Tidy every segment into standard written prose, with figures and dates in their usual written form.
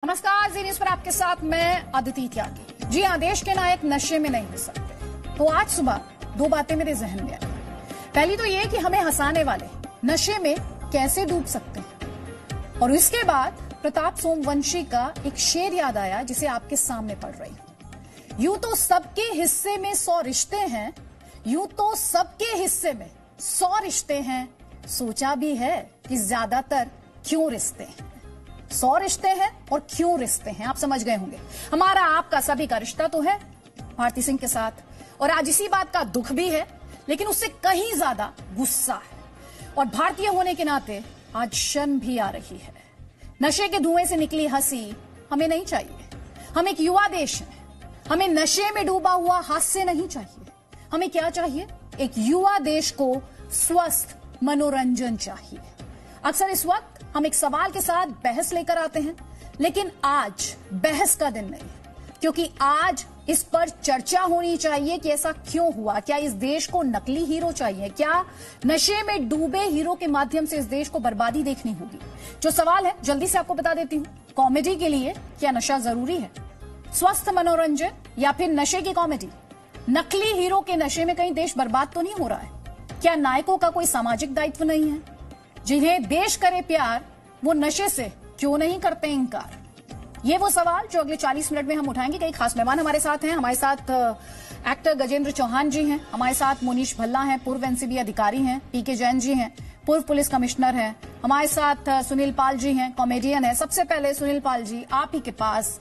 नमस्कार, जी न्यूज पर आपके साथ मैं अदिति त्यागी। जी हाँ, देश के नायक नशे में नहीं हो सकते। तो आज सुबह दो बातें मेरे जहन में आई। पहली तो ये कि हमें हंसाने वाले नशे में कैसे डूब सकते हैं, और इसके बाद प्रताप सोमवंशी का एक शेर याद आया जिसे आपके सामने पढ़ रही हूं। यूं तो सबके हिस्से में 100 रिश्ते हैं, यूं तो सबके हिस्से में 100 रिश्ते हैं, सोचा भी है कि ज्यादातर क्यों रिश्ते हैं। 100 रिश्ते हैं और क्यों रिश्ते हैं, आप समझ गए होंगे। हमारा आपका सभी का रिश्ता तो है भारती सिंह के साथ, और आज इसी बात का दुख भी है, लेकिन उससे कहीं ज्यादा गुस्सा है। और भारतीय होने के नाते आज शर्म भी आ रही है। नशे के धुएं से निकली हंसी हमें नहीं चाहिए। हम एक युवा देश हैं, हमें नशे में डूबा हुआ हास्य नहीं चाहिए। हमें क्या चाहिए? एक युवा देश को स्वस्थ मनोरंजन चाहिए। अक्सर इस वक्त हम एक सवाल के साथ बहस लेकर आते हैं, लेकिन आज बहस का दिन नहीं, क्योंकि आज इस पर चर्चा होनी चाहिए कि ऐसा क्यों हुआ। क्या इस देश को नकली हीरो चाहिए? क्या नशे में डूबे हीरो के माध्यम से इस देश को बर्बादी देखनी होगी? जो सवाल है जल्दी से आपको बता देती हूं। कॉमेडी के लिए क्या नशा जरूरी है? स्वस्थ मनोरंजन या फिर नशे की कॉमेडी? नकली हीरो के नशे में कहीं देश बर्बाद तो नहीं हो रहा है? क्या नायकों का कोई सामाजिक दायित्व नहीं है? जिन्हें देश करे प्यार, वो नशे से क्यों नहीं करते इनकार? ये वो सवाल जो अगले 40 मिनट में हम उठाएंगे। कई खास मेहमान हमारे साथ हैं। हमारे साथ एक्टर गजेंद्र चौहान जी हैं, हमारे साथ मोनीश भल्ला हैं, पूर्व एनसीबी अधिकारी हैं, पीके जैन जी हैं, पूर्व पुलिस कमिश्नर हैं, हमारे साथ सुनील पाल जी हैं, कॉमेडियन है। सबसे पहले सुनील पाल जी, आप ही के पास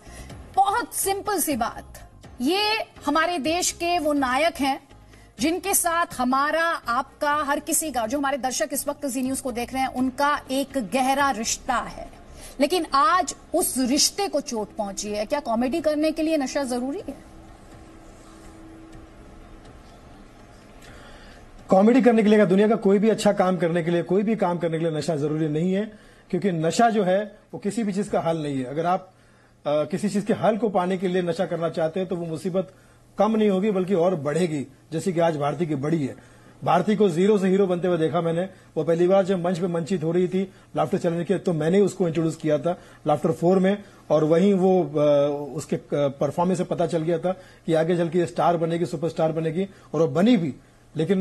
बहुत सिंपल सी बात, ये हमारे देश के वो नायक हैं जिनके साथ हमारा, आपका, हर किसी का, जो हमारे दर्शक इस वक्त जी न्यूज को देख रहे हैं, उनका एक गहरा रिश्ता है, लेकिन आज उस रिश्ते को चोट पहुंची है। क्या कॉमेडी करने के लिए नशा जरूरी है? कॉमेडी करने के लिए, दुनिया का कोई भी अच्छा काम करने के लिए, कोई भी काम करने के लिए नशा जरूरी नहीं है, क्योंकि नशा जो है वो किसी भी चीज का हल नहीं है। अगर आप किसी चीज के हल को पाने के लिए नशा करना चाहते हैं तो वो मुसीबत कम नहीं होगी बल्कि और बढ़ेगी, जैसे कि आज भारती की बढ़ी है। भारती को जीरो से हीरो बनते हुए देखा मैंने। वो पहली बार जब मंच पे मंचित हो रही थी लाफ्टर चैलेंज के, तो मैंने उसको इंट्रोड्यूस किया था लाफ्टर 4 में, और वहीं वो उसके परफॉर्मेंस से पता चल गया था कि आगे चल के स्टार बनेगी, सुपरस्टार बनेगी, और वो बनी भी। लेकिन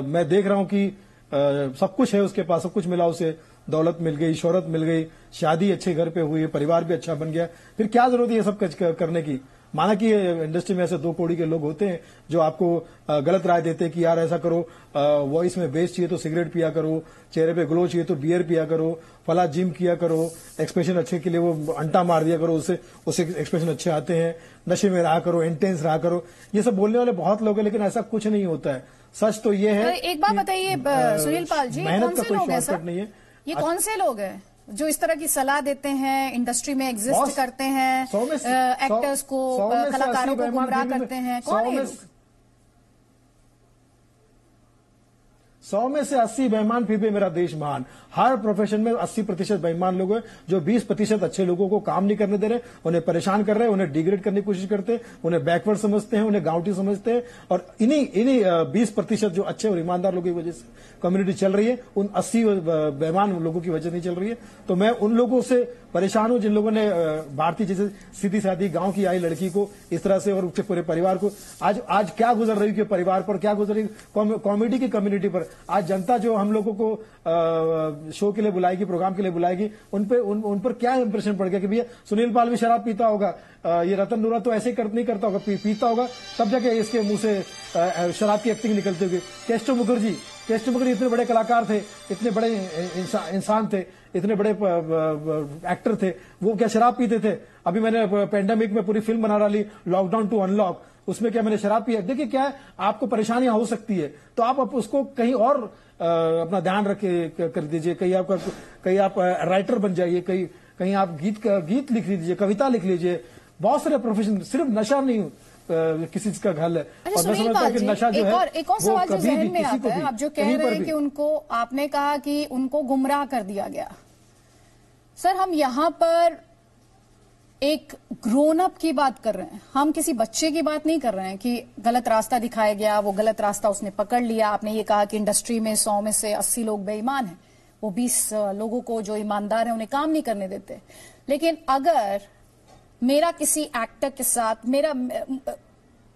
मैं देख रहा हूं कि सब कुछ है उसके पास, सब कुछ मिला उसे, दौलत मिल गई, शोहरत मिल गई, शादी अच्छे घर पे हुई, परिवार भी अच्छा बन गया, फिर क्या जरूरत है ये सब करने की? माना कि इंडस्ट्री में ऐसे 2 कौड़ी के लोग होते हैं जो आपको गलत राय देते हैं कि यार ऐसा करो, वॉइस में बेस चाहिए तो सिगरेट पिया करो, चेहरे पे ग्लो चाहिए तो बियर पिया करो, फला जिम किया करो, एक्सप्रेशन अच्छे के लिए वो अंटा मार दिया करो, उससे एक्सप्रेशन अच्छे आते हैं, नशे में रहा करो, इंटेंस रहा करो। ये सब बोलने वाले बहुत लोग हैं, लेकिन ऐसा कुछ नहीं होता है। सच तो ये है। एक बात बताइए सुनील पाल जी, मेहनत का कोई शॉर्टकट नहीं है। ये कौन से लोग हैं जो इस तरह की सलाह देते हैं, इंडस्ट्री में एग्जिस्ट करते हैं, एक्टर्स को, कलाकारों को गुमराह करते हैं? कौन है? 100 में से 80 बेईमान, फिर भी मेरा देश महान। हर प्रोफेशन में 80% बेईमान लोग हैं जो 20% अच्छे लोगों को काम नहीं करने दे रहे, उन्हें परेशान कर रहे हैं, उन्हें डिग्रेड करने की कोशिश करते हैं, उन्हें बैकवर्ड समझते हैं, उन्हें गांवटी समझते हैं। और इन्हीं 20% जो अच्छे और ईमानदार लोगों की वजह से कम्युनिटी चल रही है, उन 80 बेईमान लोगों की वजह नहीं चल रही है। तो मैं उन लोगों से परेशान हूं जिन लोगों ने भारतीय जैसे सीधी सादी गांव की आई लड़की को इस तरह से, और उसके पूरे परिवार को आज क्या गुजर रही है परिवार पर, क्या गुजर रही कॉमेडी की कम्युनिटी पर। आज जनता जो हम लोगों को शो के लिए बुलाएगी, प्रोग्राम के लिए बुलाएगी, उन पर क्या इंप्रेशन पड़ गया कि भैया सुनील पाल भी शराब पीता होगा, ये रतन नूरा तो ऐसे नहीं करता होगा, पीता होगा, तब जाके इसके मुंह से शराब की एक्टिंग निकलती होगी। केस्टो मुखर्जी इतने बड़े कलाकार थे, इतने बड़े इंसान थे, इतने बड़े एक्टर थे, वो क्या शराब पीते थे? अभी मैंने पेंडेमिक में पूरी फिल्म बना डाली लॉकडाउन टू अनलॉक, उसमें क्या मैंने शराब पिया? देखिए क्या है, आपको परेशानियां हो सकती है तो आप उसको कहीं और अपना ध्यान रखे कर दीजिए। कहीं आप राइटर बन जाइए, कहीं आप गीत लिख लीजिए, कविता लिख लीजिए। बहुत सारे प्रोफेशन, सिर्फ नशा नहीं किसी चीज का घल है। और मैं समझता हूं कि नशा जो है, एक और सवाल जो जहन में आता है, आप जो कह रहे हैं कि उनको, आपने कहा कि उनको गुमराह कर दिया गया। सर, हम यहां पर एक ग्रोन अप की बात कर रहे हैं, हम किसी बच्चे की बात नहीं कर रहे हैं कि गलत रास्ता दिखाया गया, वो गलत रास्ता उसने पकड़ लिया। आपने ये कहा कि इंडस्ट्री में 100 में से 80 लोग बेईमान हैं, वो 20 लोगों को जो ईमानदार है उन्हें काम नहीं करने देते। लेकिन अगर मेरा किसी एक्टर के साथ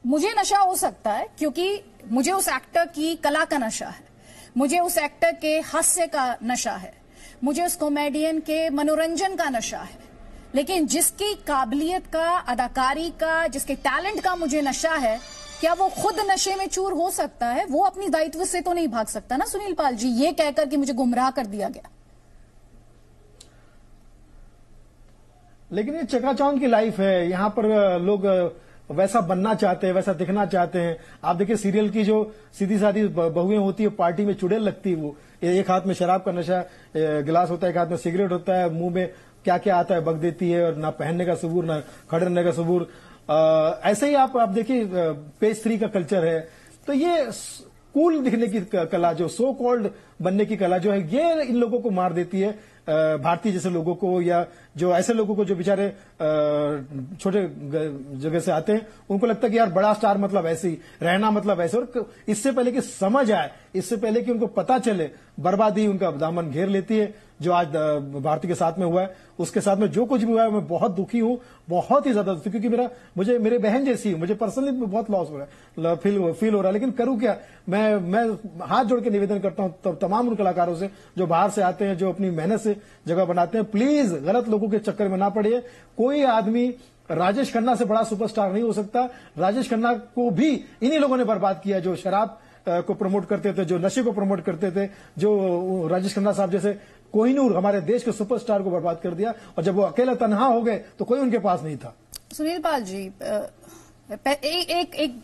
मुझे नशा हो सकता है, क्योंकि मुझे उस एक्टर की कला का नशा है, मुझे उस एक्टर के हास्य का नशा है, मुझे उस कॉमेडियन के मनोरंजन का नशा है। लेकिन जिसकी काबिलियत का, अदाकारी का, जिसके टैलेंट का मुझे नशा है, क्या वो खुद नशे में चूर हो सकता है? वो अपनी दायित्व से तो नहीं भाग सकता ना सुनील पाल जी, ये कहकर कि मुझे गुमराह कर दिया गया। लेकिन ये चकाचौंध की लाइफ है, यहां पर लोग वैसा बनना चाहते हैं, वैसा दिखना चाहते हैं। आप देखिए सीरियल की जो सीधी सादी बहुएं होती है, पार्टी में चुड़ैल लगती है। वो एक हाथ में शराब का नशा गिलास होता है, एक हाथ में सिगरेट होता है, मुंह में क्या क्या आता है बक देती है, और ना पहनने का सबूर, ना खड़े रहने का सबूर। ऐसे ही आप देखिए पेज 3 का कल्चर है। तो ये कूल दिखने की कला, जो सो कॉल्ड बनने की कला जो है, ये इन लोगों को मार देती है, भारतीय जैसे लोगों को, या जो ऐसे लोगों को जो बेचारे छोटे जगह से आते हैं, उनको लगता है कि यार बड़ा स्टार मतलब ऐसे ही रहना, मतलब ऐसे। और इससे पहले कि समझ आए, इससे पहले कि उनको पता चले, बर्बादी उनका दामन घेर लेती है। जो आज भारती के साथ में हुआ है, उसके साथ में जो कुछ भी हुआ है, मैं बहुत दुखी हूं, बहुत ही ज्यादा दुखी, क्योंकि मुझे मेरे बहन जैसी, मुझे पर्सनली बहुत लॉस हो रहा है, फील हो रहा है। लेकिन करूं क्या? मैं हाथ जोड़ के निवेदन करता हूं तमाम उन कलाकारों से जो बाहर से आते हैं, जो अपनी मेहनत से जगह बनाते हैं, प्लीज गलत लोगों के चक्कर में ना पड़िए। कोई आदमी राजेश खन्ना से बड़ा सुपरस्टार नहीं हो सकता। राजेश खन्ना को भी इन्हीं लोगों ने बर्बाद किया, जो शराब को प्रमोट करते थे, जो नशे को प्रमोट करते थे, जो राजेश खन्ना साहब जैसे कोहिनूर हमारे देश के सुपरस्टार को बर्बाद कर दिया। और जब वो अकेला तन्हा हो गए तो कोई उनके पास नहीं था। सुनील पाल जी,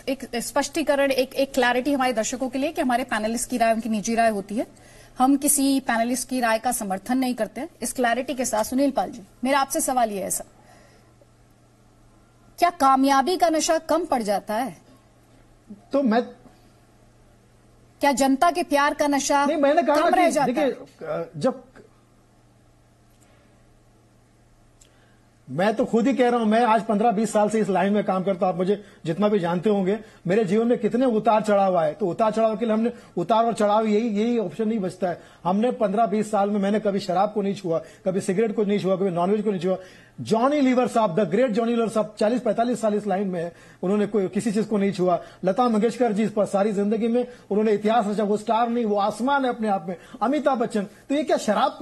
एक स्पष्टीकरण, एक क्लैरिटी हमारे दर्शकों के लिए कि हमारे पैनलिस्ट की राय उनकी निजी राय होती है, हम किसी पैनलिस्ट की राय का समर्थन नहीं करते। इस क्लैरिटी के साथ सुनील पाल जी, मेरा आपसे सवाल यह है सर, क्या कामयाबी का नशा कम पड़ जाता है? तो क्या जनता के प्यार का नशा नहीं, मैंने कहा कम रह जाता है? देखिए, जब मैं तो खुद ही कह रहा हूं, मैं आज 15-20 साल से इस लाइन में काम करता हूं। आप मुझे जितना भी जानते होंगे, मेरे जीवन में कितने उतार चढ़ाव आए। तो उतार चढ़ाव के लिए हमने उतार और चढ़ाव, यही ऑप्शन नहीं बचता है। हमने 15-20 साल में मैंने कभी शराब को नहीं छुआ, कभी सिगरेट को नहीं छुआ, कभी नॉनवेज को नहीं छुआ। जॉनी लीवर साहब, द ग्रेट जॉनी लीवर साहब 40-45 साल इस लाइन में है, उन्होंने कोई किसी चीज को नहीं छुआ। लता मंगेशकर जी पर सारी जिंदगी में उन्होंने इतिहास रचा, वो स्टार नहीं, वो आसमान है अपने आप में। अमिताभ बच्चन, तो ये क्या शराब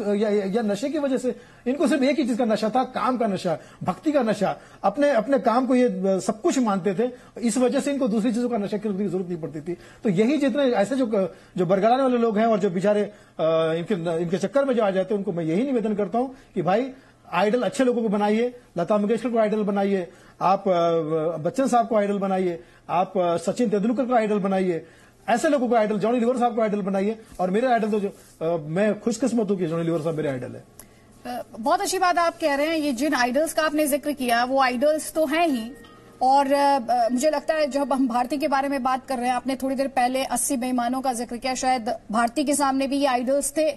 या नशे की वजह से? इनको सिर्फ एक ही चीज का नशा था, काम का नशा, भक्ति का नशा। अपने काम को ये सब कुछ मानते थे, इस वजह से इनको दूसरी चीजों का नशा की जरूरत नहीं पड़ती थी। तो यही जितने ऐसे जो बरगलाने वाले लोग हैं और जो बेचारे इनके चक्कर में जो आ जाते हैं, उनको मैं यही निवेदन करता हूं कि भाई आइडल अच्छे लोगों को बनाइए। लता मंगेशकर को आइडल बनाइए, आप बच्चन साहब को आइडल बनाइए, आप सचिन तेंदुलकर को आइडल बनाइए, ऐसे लोगों को आइडल, जॉनी लीवर साहब को आइडल बनाइए। और मेरे आइडल तो जो मैं खुशकिस्मत हूं कि जॉनी लीवर साहब मेरे आइडल है। बहुत अच्छी बात आप कह रहे हैं। ये जिन आइडल्स का आपने जिक्र किया वो आइडल्स तो हैं ही, और मुझे लगता है जब हम भारती के बारे में बात कर रहे हैं, आपने थोड़ी देर पहले 80 बेईमानों का जिक्र किया, शायद भारती के सामने भी ये आइडल्स थे,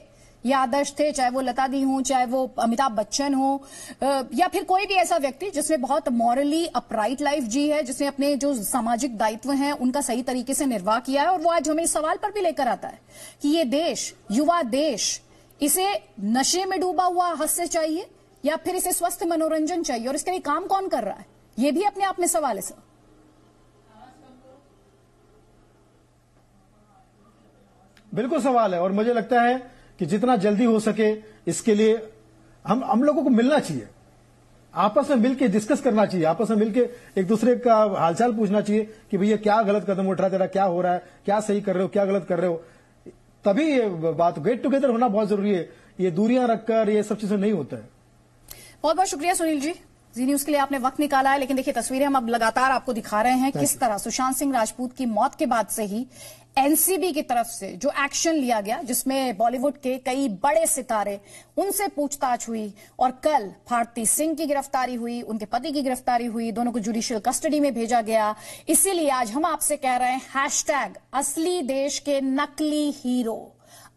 ये आदर्श थे, चाहे वो लता दी हो, चाहे वो अमिताभ बच्चन हो, या फिर कोई भी ऐसा व्यक्ति जिसने बहुत मॉरली अपराइट लाइफ जी है, जिसने अपने जो सामाजिक दायित्व हैं उनका सही तरीके से निर्वाह किया है। और वो आज हमें इस सवाल पर भी लेकर आता है कि ये देश, युवा देश, इसे नशे में डूबा हुआ हास्य चाहिए या फिर इसे स्वस्थ मनोरंजन चाहिए, और इसके लिए काम कौन कर रहा है? ये भी अपने आप में सवाल है सर। बिल्कुल सवाल है, और मुझे लगता है कि जितना जल्दी हो सके इसके लिए हम लोगों को मिलना चाहिए, आपस में मिलकर डिस्कस करना चाहिए, आपस में मिलकर एक दूसरे का हालचाल पूछना चाहिए कि भैया क्या गलत कदम उठ रहा है तेरा, क्या हो रहा है, क्या सही कर रहे हो, क्या गलत कर रहे हो। तभी ये बात, गेट टुगेदर होना बहुत जरूरी है। ये दूरियां रखकर ये सब चीजें नहीं होता है। बहुत बहुत शुक्रिया सुनील जी, जी न्यूज के लिए आपने वक्त निकाला है। लेकिन देखिए तस्वीरें हम अब लगातार आपको दिखा रहे हैं किस तरह सुशांत सिंह राजपूत की मौत के बाद से ही एनसीबी की तरफ से जो एक्शन लिया गया, जिसमें बॉलीवुड के कई बड़े सितारे, उनसे पूछताछ हुई, और कल भारती सिंह की गिरफ्तारी हुई, उनके पति की गिरफ्तारी हुई, दोनों को जुडिशियल कस्टडी में भेजा गया। इसीलिए आज हम आपसे कह रहे हैं हैशटैग असली देश के नकली हीरो।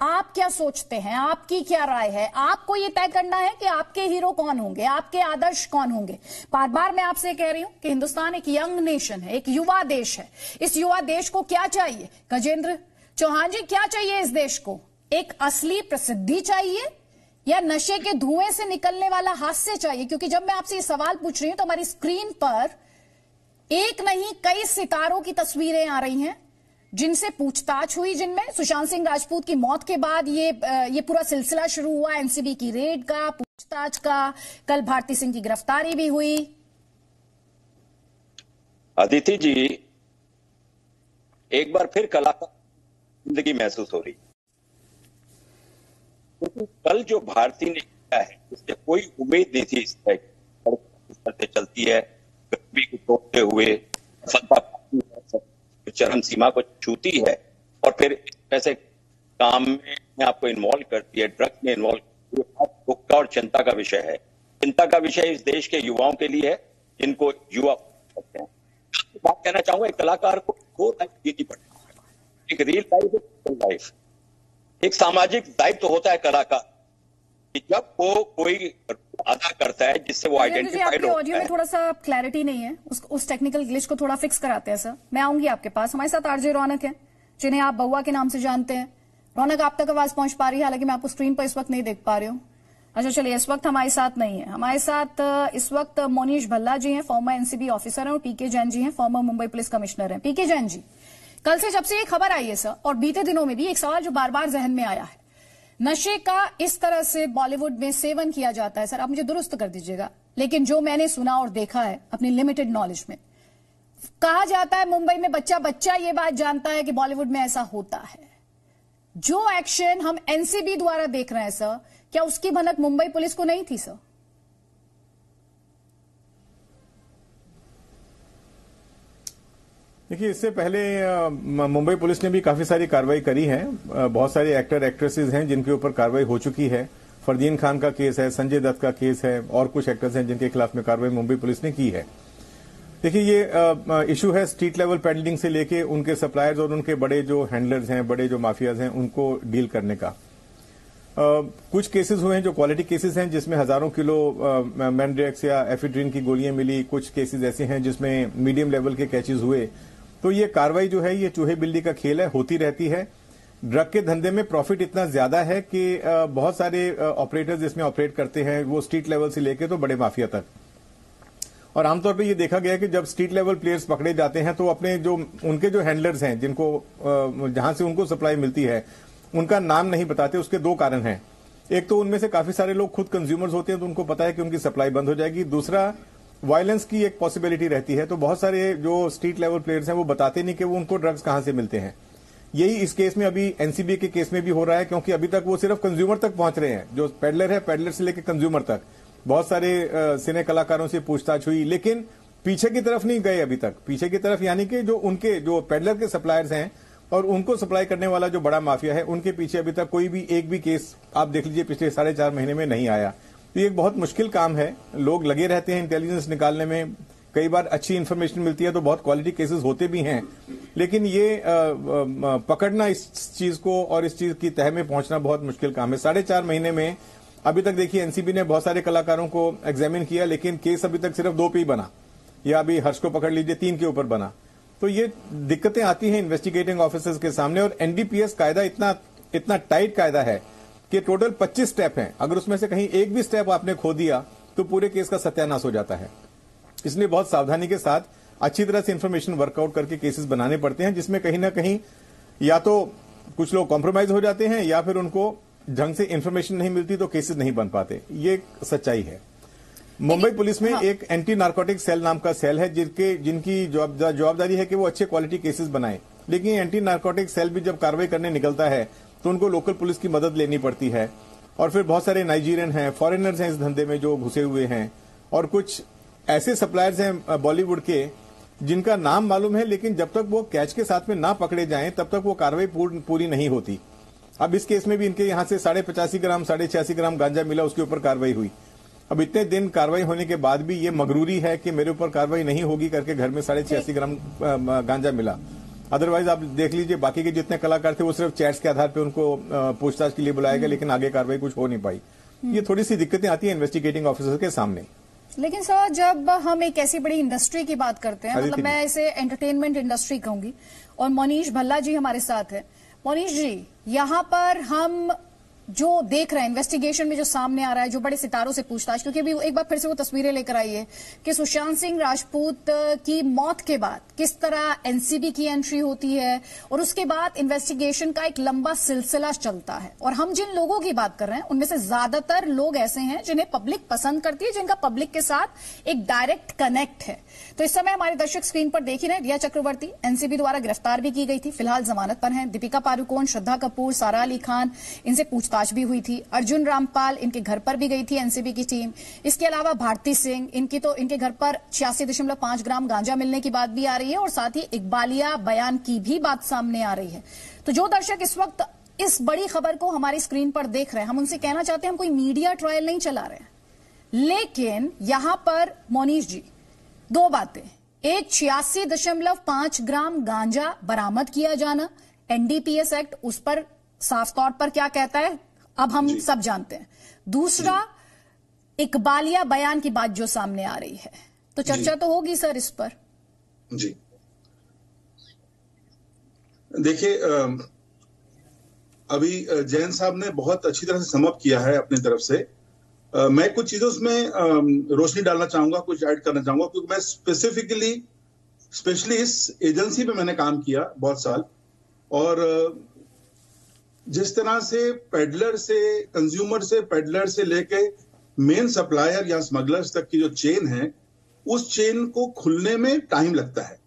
आप क्या सोचते हैं, आपकी क्या राय है? आपको ये तय करना है कि आपके हीरो कौन होंगे, आपके आदर्श कौन होंगे। बार बार मैं आपसे कह रही हूं कि हिंदुस्तान एक यंग नेशन है, एक युवा देश है। इस युवा देश को क्या चाहिए? गजेंद्र चौहान जी, क्या चाहिए इस देश को? एक असली प्रसिद्धि चाहिए या नशे के धुएं से निकलने वाला हास्य चाहिए? क्योंकि जब मैं आपसे ये सवाल पूछ रही हूं तो हमारी स्क्रीन पर एक नहीं कई सितारों की तस्वीरें आ रही हैं जिनसे पूछताछ हुई, जिनमें सुशांत सिंह राजपूत की मौत के बाद ये पूरा सिलसिला शुरू हुआ एनसीबी की रेड का, पूछताछ का। कल भारती सिंह की गिरफ्तारी भी हुई। अदिति जी, एक बार फिर कलाकार जिंदगी महसूस हो रही। तो कल जो भारती ने किया है उससे कोई उम्मीद नहीं थी। इस तरह से चलती है, गरीबी को तोड़ते हुए चरम सीमा को छूती है और फिर ऐसे काम में आपको इन्वॉल्व करती है, ड्रग्स में इन्वॉल्व। हुक्का और चिंता का विषय है। चिंता का विषय इस देश के युवाओं के लिए है, जिनको युवा करते हैं। बात कहना चाहूंगा, एक कलाकार को दो लाइफ जीनी पड़ती है, एक रियल लाइफ, एक लाइफ। एक सामाजिक दायित्व होता है कलाकार कि जब वो कोई अदा करता है जिससे वो आइडेंटिफाइड होता है। ऑडियो में थोड़ा सा क्लैरिटी नहीं है, उस टेक्निकल ग्लिच को थोड़ा फिक्स कराते हैं सर। मैं आऊंगी आपके पास। हमारे साथ आरजे रौनक है, जिन्हें आप बउआ के नाम से जानते हैं। रौनक, आप तक आवाज पहुंच पा रही है? हालांकि मैं आपको स्क्रीन पर इस वक्त नहीं देख पा रही हूँ। अच्छा चलिए, इस वक्त हमारे साथ नहीं है। हमारे साथ इस वक्त मोनीश भल्ला जी हैं, फॉर्मर एनसीबी ऑफिसर हैं, और पीके जैन जी हैं, फॉर्मर मुंबई पुलिस कमिश्नर हैं। पीके जैन जी, कल से जब से ये खबर आई है सर, और बीते दिनों में भी एक सवाल जो बार बार जहन में आया है, नशे का इस तरह से बॉलीवुड में सेवन किया जाता है। सर आप मुझे दुरुस्त कर दीजिएगा, लेकिन जो मैंने सुना और देखा है अपनी लिमिटेड नॉलेज में, कहा जाता है मुंबई में बच्चा बच्चा ये बात जानता है कि बॉलीवुड में ऐसा होता है। जो एक्शन हम एनसीबी द्वारा देख रहे हैं सर, क्या उसकी भनक मुंबई पुलिस को नहीं थी सर? देखिए, इससे पहले मुंबई पुलिस ने भी काफी सारी कार्रवाई करी है। बहुत सारे एक्टर एक्ट्रेसेस हैं जिनके ऊपर कार्रवाई हो चुकी है। फरदीन खान का केस है, संजय दत्त का केस है, और कुछ एक्टर्स हैं जिनके खिलाफ में कार्रवाई मुंबई पुलिस ने की है। देखिए, ये इशू है स्ट्रीट लेवल पेडलिंग से लेके उनके सप्लायर्स और उनके बड़े जो हैंडलर्स हैं, बड़े जो माफियाज हैं, उनको डील करने का। कुछ केसेस हुए हैं जो क्वालिटी केसेस हैं, जिसमें हजारों किलो मैंड्रेक्स या एफिड्रिन की गोलियां मिली। कुछ केसेस ऐसे हैं जिसमें मीडियम लेवल के कैचेज हुए। तो ये कार्रवाई जो है, ये चूहे बिल्ली का खेल है, होती रहती है। ड्रग के धंधे में प्रॉफिट इतना ज्यादा है कि बहुत सारे ऑपरेटर्स इसमें ऑपरेट करते हैं, वो स्ट्रीट लेवल से लेके तो बड़े माफिया तक। और आमतौर पे ये देखा गया है कि जब स्ट्रीट लेवल प्लेयर्स पकड़े जाते हैं तो अपने जो उनके जो हैंडलर्स हैं, जिनको जहां से उनको सप्लाई मिलती है, उनका नाम नहीं बताते। उसके दो कारण हैं। एक तो उनमें से काफी सारे लोग खुद कंज्यूमर्स होते हैं, तो उनको पता है कि उनकी सप्लाई बंद हो जाएगी। दूसरा, वायलेंस की एक पॉसिबिलिटी रहती है। तो बहुत सारे जो स्ट्रीट लेवल प्लेयर्स हैं वो बताते नहीं कि वो उनको ड्रग्स कहां से मिलते हैं। यही इस केस में, अभी एनसीबी के केस में भी हो रहा है, क्योंकि अभी तक वो सिर्फ कंज्यूमर तक पहुंच रहे हैं। जो पेडलर है, पेडलर से लेकर कंज्यूमर तक। बहुत सारे सिने कलाकारों से पूछताछ हुई, लेकिन पीछे की तरफ नहीं गए अभी तक। पीछे की तरफ यानी कि जो उनके जो पेडलर के सप्लायर्स हैं और उनको सप्लाई करने वाला जो बड़ा माफिया है, उनके पीछे अभी तक कोई भी एक भी केस आप देख लीजिए पिछले 4.5 महीने में नहीं आया। तो ये एक बहुत मुश्किल काम है। लोग लगे रहते हैं इंटेलिजेंस निकालने में। कई बार अच्छी इंफॉर्मेशन मिलती है तो बहुत क्वालिटी केसेस होते भी हैं, लेकिन ये पकड़ना इस चीज को और इस चीज की तह में पहुंचना बहुत मुश्किल काम है। 4.5 महीने में अभी तक देखिए एनसीबी ने बहुत सारे कलाकारों को एग्जामिन किया, लेकिन केस अभी तक सिर्फ 2 पे ही बना, या अभी हर्ष को पकड़ लीजिए 3 के ऊपर बना। तो ये दिक्कतें आती हैं इन्वेस्टिगेटिंग ऑफिसर्स के सामने। और एनडीपीएस कायदा इतना टाइट कायदा है कि टोटल 25 स्टेप हैं। अगर उसमें से कहीं एक भी स्टेप आपने खो दिया तो पूरे केस का सत्यानाश हो जाता है। इसलिए बहुत सावधानी के साथ अच्छी तरह से इंफॉर्मेशन वर्कआउट करके केसेस बनाने पड़ते हैं, जिसमें कहीं ना कहीं या तो कुछ लोग कॉम्प्रोमाइज हो जाते हैं या फिर उनको ढंग से इंफॉर्मेशन नहीं मिलती तो केसेस नहीं बन पाते। ये सच्चाई है। मुंबई पुलिस में एक एंटी नार्कोटिक सेल नाम का सेल है, जिनकी जवाबदारी है कि वो अच्छे क्वालिटी केसेस बनाए। लेकिन एंटी नार्कोटिक सेल भी जब कार्रवाई करने निकलता है तो उनको लोकल पुलिस की मदद लेनी पड़ती है। और फिर बहुत सारे नाइजीरियन हैं, फॉरेनर्स हैं इस धंधे में जो घुसे हुए हैं, और कुछ ऐसे सप्लायर्स हैं बॉलीवुड के जिनका नाम मालूम है, लेकिन जब तक वो कैच के साथ में ना पकड़े जाएं तब तक वो कार्रवाई पूरी नहीं होती। अब इस केस में भी इनके यहां से 85 ग्राम 86 ग्राम गांजा मिला, उसके ऊपर कार्रवाई हुई। अब इतने दिन कार्रवाई होने के बाद भी ये मगरूरी है कि मेरे ऊपर कार्रवाई नहीं होगी करके घर में 86 ग्राम गांजा मिला। अदरवाइज आप देख लीजिए बाकी के जितने कलाकार थे वो सिर्फ चैट्स के आधार पे उनको पूछताछ के लिए बुलाया गया, लेकिन आगे कार्रवाई कुछ हो नहीं पाई। ये थोड़ी सी दिक्कतें आती है इन्वेस्टिगेटिंग ऑफिसर के सामने। लेकिन सर, जब हम एक ऐसी बड़ी इंडस्ट्री की बात करते हैं, मतलब मैं इसे एंटरटेनमेंट इंडस्ट्री कहूंगी, और मोनीश भल्ला जी हमारे साथ है। मोनीश जी, यहां पर हम जो देख रहे हैं इन्वेस्टिगेशन में जो सामने आ रहा है, जो बड़े सितारों से पूछताछ, क्योंकि अभी एक बार फिर से वो तस्वीरें लेकर आई है कि सुशांत सिंह राजपूत की मौत के बाद किस तरह एनसीबी की एंट्री होती है और उसके बाद इन्वेस्टिगेशन का एक लंबा सिलसिला चलता है। और हम जिन लोगों की बात कर रहे हैं उनमें से ज्यादातर लोग ऐसे हैं जिन्हें पब्लिक पसंद करती है, जिनका पब्लिक के साथ एक डायरेक्ट कनेक्ट है। तो इस समय हमारे दर्शक स्क्रीन पर देख ही रहे हैं, रिया चक्रवर्ती एनसीबी द्वारा गिरफ्तार भी की गई थी, फिलहाल जमानत पर हैं। दीपिका पादुकोण, श्रद्धा कपूर, सारा अली खान, इनसे पूछताछ भी हुई थी। अर्जुन रामपाल, इनके घर पर भी गई थी एनसीबी की टीम। इसके अलावा भारती सिंह, इनके घर पर 86.5 ग्राम गांजा मिलने की बात भी आ रही है और साथ ही इकबालिया बयान की भी बात सामने आ रही है। तो जो दर्शक इस वक्त इस बड़ी खबर को हमारी स्क्रीन पर देख रहे हैं, हम उनसे कहना चाहते हैं हम कोई मीडिया ट्रायल नहीं चला रहे हैं, लेकिन यहां पर मोनीश जी दो बातें, एक 86.5 ग्राम गांजा बरामद किया जाना, एनडीपीएस एक्ट उस पर साफ तौर पर क्या कहता है अब हम सब जानते हैं। दूसरा, इकबालिया बयान की बात जो सामने आ रही है, तो चर्चा तो होगी सर इस पर। जी देखिए, अभी जैन साहब ने बहुत अच्छी तरह से समअप किया है अपनी तरफ से। मैं कुछ चीजों में रोशनी डालना चाहूंगा, कुछ ऐड करना चाहूंगा, क्योंकि मैं स्पेशली इस एजेंसी में मैंने काम किया बहुत साल, और जिस तरह से पेडलर से, कंज्यूमर से, पेडलर से लेके मेन सप्लायर या स्मगलर्स तक की जो चेन है, उस चेन को खुलने में टाइम लगता है।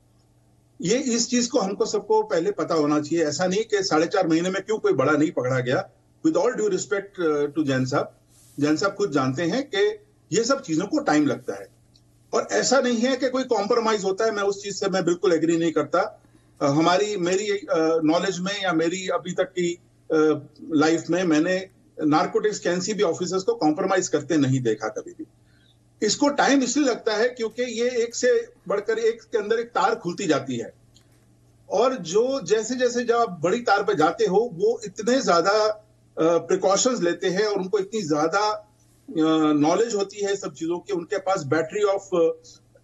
ये इस चीज को हमको सबको पहले पता होना चाहिए। ऐसा नहीं कि 4.5 महीने में क्यों कोई बड़ा नहीं पकड़ा गया। With all due respect to Jain साहब खुद जानते हैं कि ये सब चीजों को टाइम लगता है, और ऐसा नहीं है कि कोई कॉम्प्रोमाइज होता है। मैं उस चीज से मैं बिल्कुल एग्री नहीं करता। मेरी नॉलेज में या मेरी अभी तक की लाइफ में मैंने नार्कोटिक्स के एनसीबी ऑफिसर्स को कॉम्प्रोमाइज करते नहीं देखा कभी भी। इसको टाइम इसलिए लगता है क्योंकि ये एक से बढ़कर एक के अंदर एक तार खुलती जाती है, और जो जैसे जैसे जब आप बड़ी तार पर जाते हो, वो इतने ज्यादा प्रिकॉशंस लेते हैं और उनको इतनी ज्यादा नॉलेज होती है सब चीजों की। उनके पास बैटरी ऑफ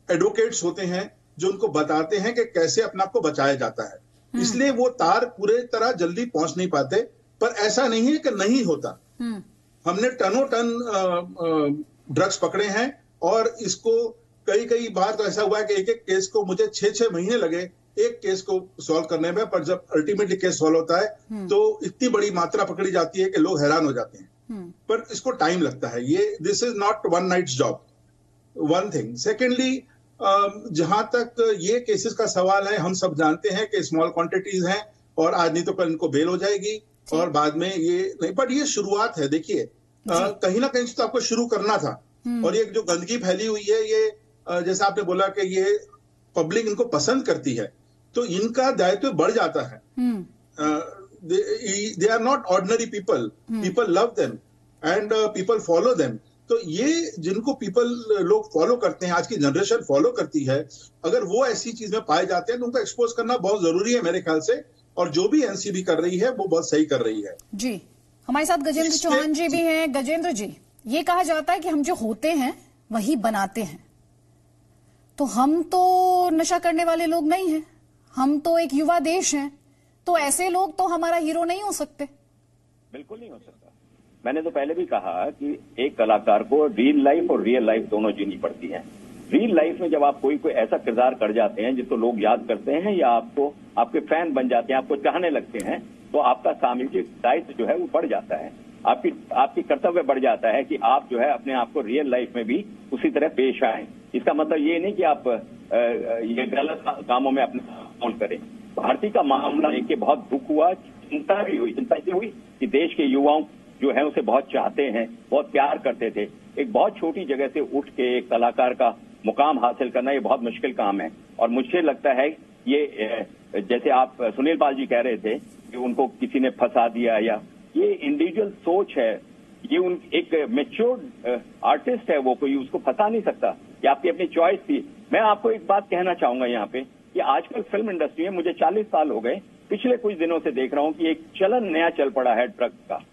एडवोकेट्स होते हैं जो उनको बताते हैं कि कैसे अपने आप को बचाया जाता है। इसलिए वो तार पूरे तरह जल्दी पहुंच नहीं पाते, पर ऐसा नहीं है कि नहीं होता। हमने टनों टन ड्रग्स पकड़े हैं, और इसको कई बार तो ऐसा हुआ है कि एक एक केस को मुझे 6-6 महीने लगे एक केस को सॉल्व करने में, पर जब अल्टीमेटली केस सॉल्व होता है तो इतनी बड़ी मात्रा पकड़ी जाती है कि लोग हैरान हो जाते हैं। पर इसको टाइम लगता है। ये this is not one night job, one thing. Secondly, जहां तक ये केसेस का सवाल है, हम सब जानते हैं कि स्मॉल क्वांटिटीज हैं और आज नहीं तो कल इनको बेल हो जाएगी, और बाद में ये नहीं, बट ये शुरुआत है। देखिए, कहीं ना कहीं तो आपको शुरू करना था, और ये जो गंदगी फैली हुई है, ये जैसा आपने बोला कि ये पब्लिक इनको पसंद करती है, तो इनका दायित्व बढ़ जाता है। They are not ordinary people, people love them and people follow them. तो ये जिनको लोग फॉलो करते हैं, आज की जनरेशन फॉलो करती है, अगर वो ऐसी चीज में पाए जाते हैं तो उनको एक्सपोज करना बहुत जरूरी है मेरे ख्याल से, और जो भी एनसीबी कर रही है वो बहुत सही कर रही है। जी, हमारे साथ गजेंद्र चौहान जी भी हैं। गजेंद्र जी, ये कहा जाता है कि हम जो होते हैं वही बनाते हैं, तो हम तो नशा करने वाले लोग नहीं हैं, हम तो एक युवा देश हैं, तो ऐसे लोग तो हमारा हीरो नहीं हो सकते। बिल्कुल नहीं हो सकता। मैंने तो पहले भी कहा कि एक कलाकार को रियल लाइफ और रियल लाइफ दोनों जीनी पड़ती है। रियल लाइफ में जब आप कोई ऐसा किरदार कर जाते हैं जिसको लोग याद करते हैं, या आपके फैन बन जाते हैं, आपको चाहने लगते हैं, तो आपका सामाजिक दायित्व जो है वो बढ़ जाता है। आपकी कर्तव्य बढ़ जाता है कि आप जो है अपने आप को रियल लाइफ में भी उसी तरह पेश आए। इसका मतलब ये नहीं कि आप ये गलत कामों में अपने इन्वॉल्व करें। भारती का मामला लेके बहुत दुख हुआ, चिंता भी हुई। चिंता इसलिए हुई कि देश के युवाओं जो है उसे बहुत चाहते हैं, बहुत प्यार करते थे। एक बहुत छोटी जगह से उठ के एक कलाकार का मुकाम हासिल करना ये बहुत मुश्किल काम है, और मुझे लगता है ये जैसे आप सुनील पाल जी कह रहे थे कि उनको किसी ने फंसा दिया, या ये इंडिविजुअल सोच है, ये एक मैच्योर्ड आर्टिस्ट है, वो कोई उसको फंसा नहीं सकता। ये आपकी अपनी चॉइस थी। मैं आपको एक बात कहना चाहूंगा यहाँ पे कि आजकल फिल्म इंडस्ट्री में, मुझे 40 साल हो गए, पिछले कुछ दिनों से देख रहा हूँ कि एक चलन नया चल पड़ा है ड्रग्स का।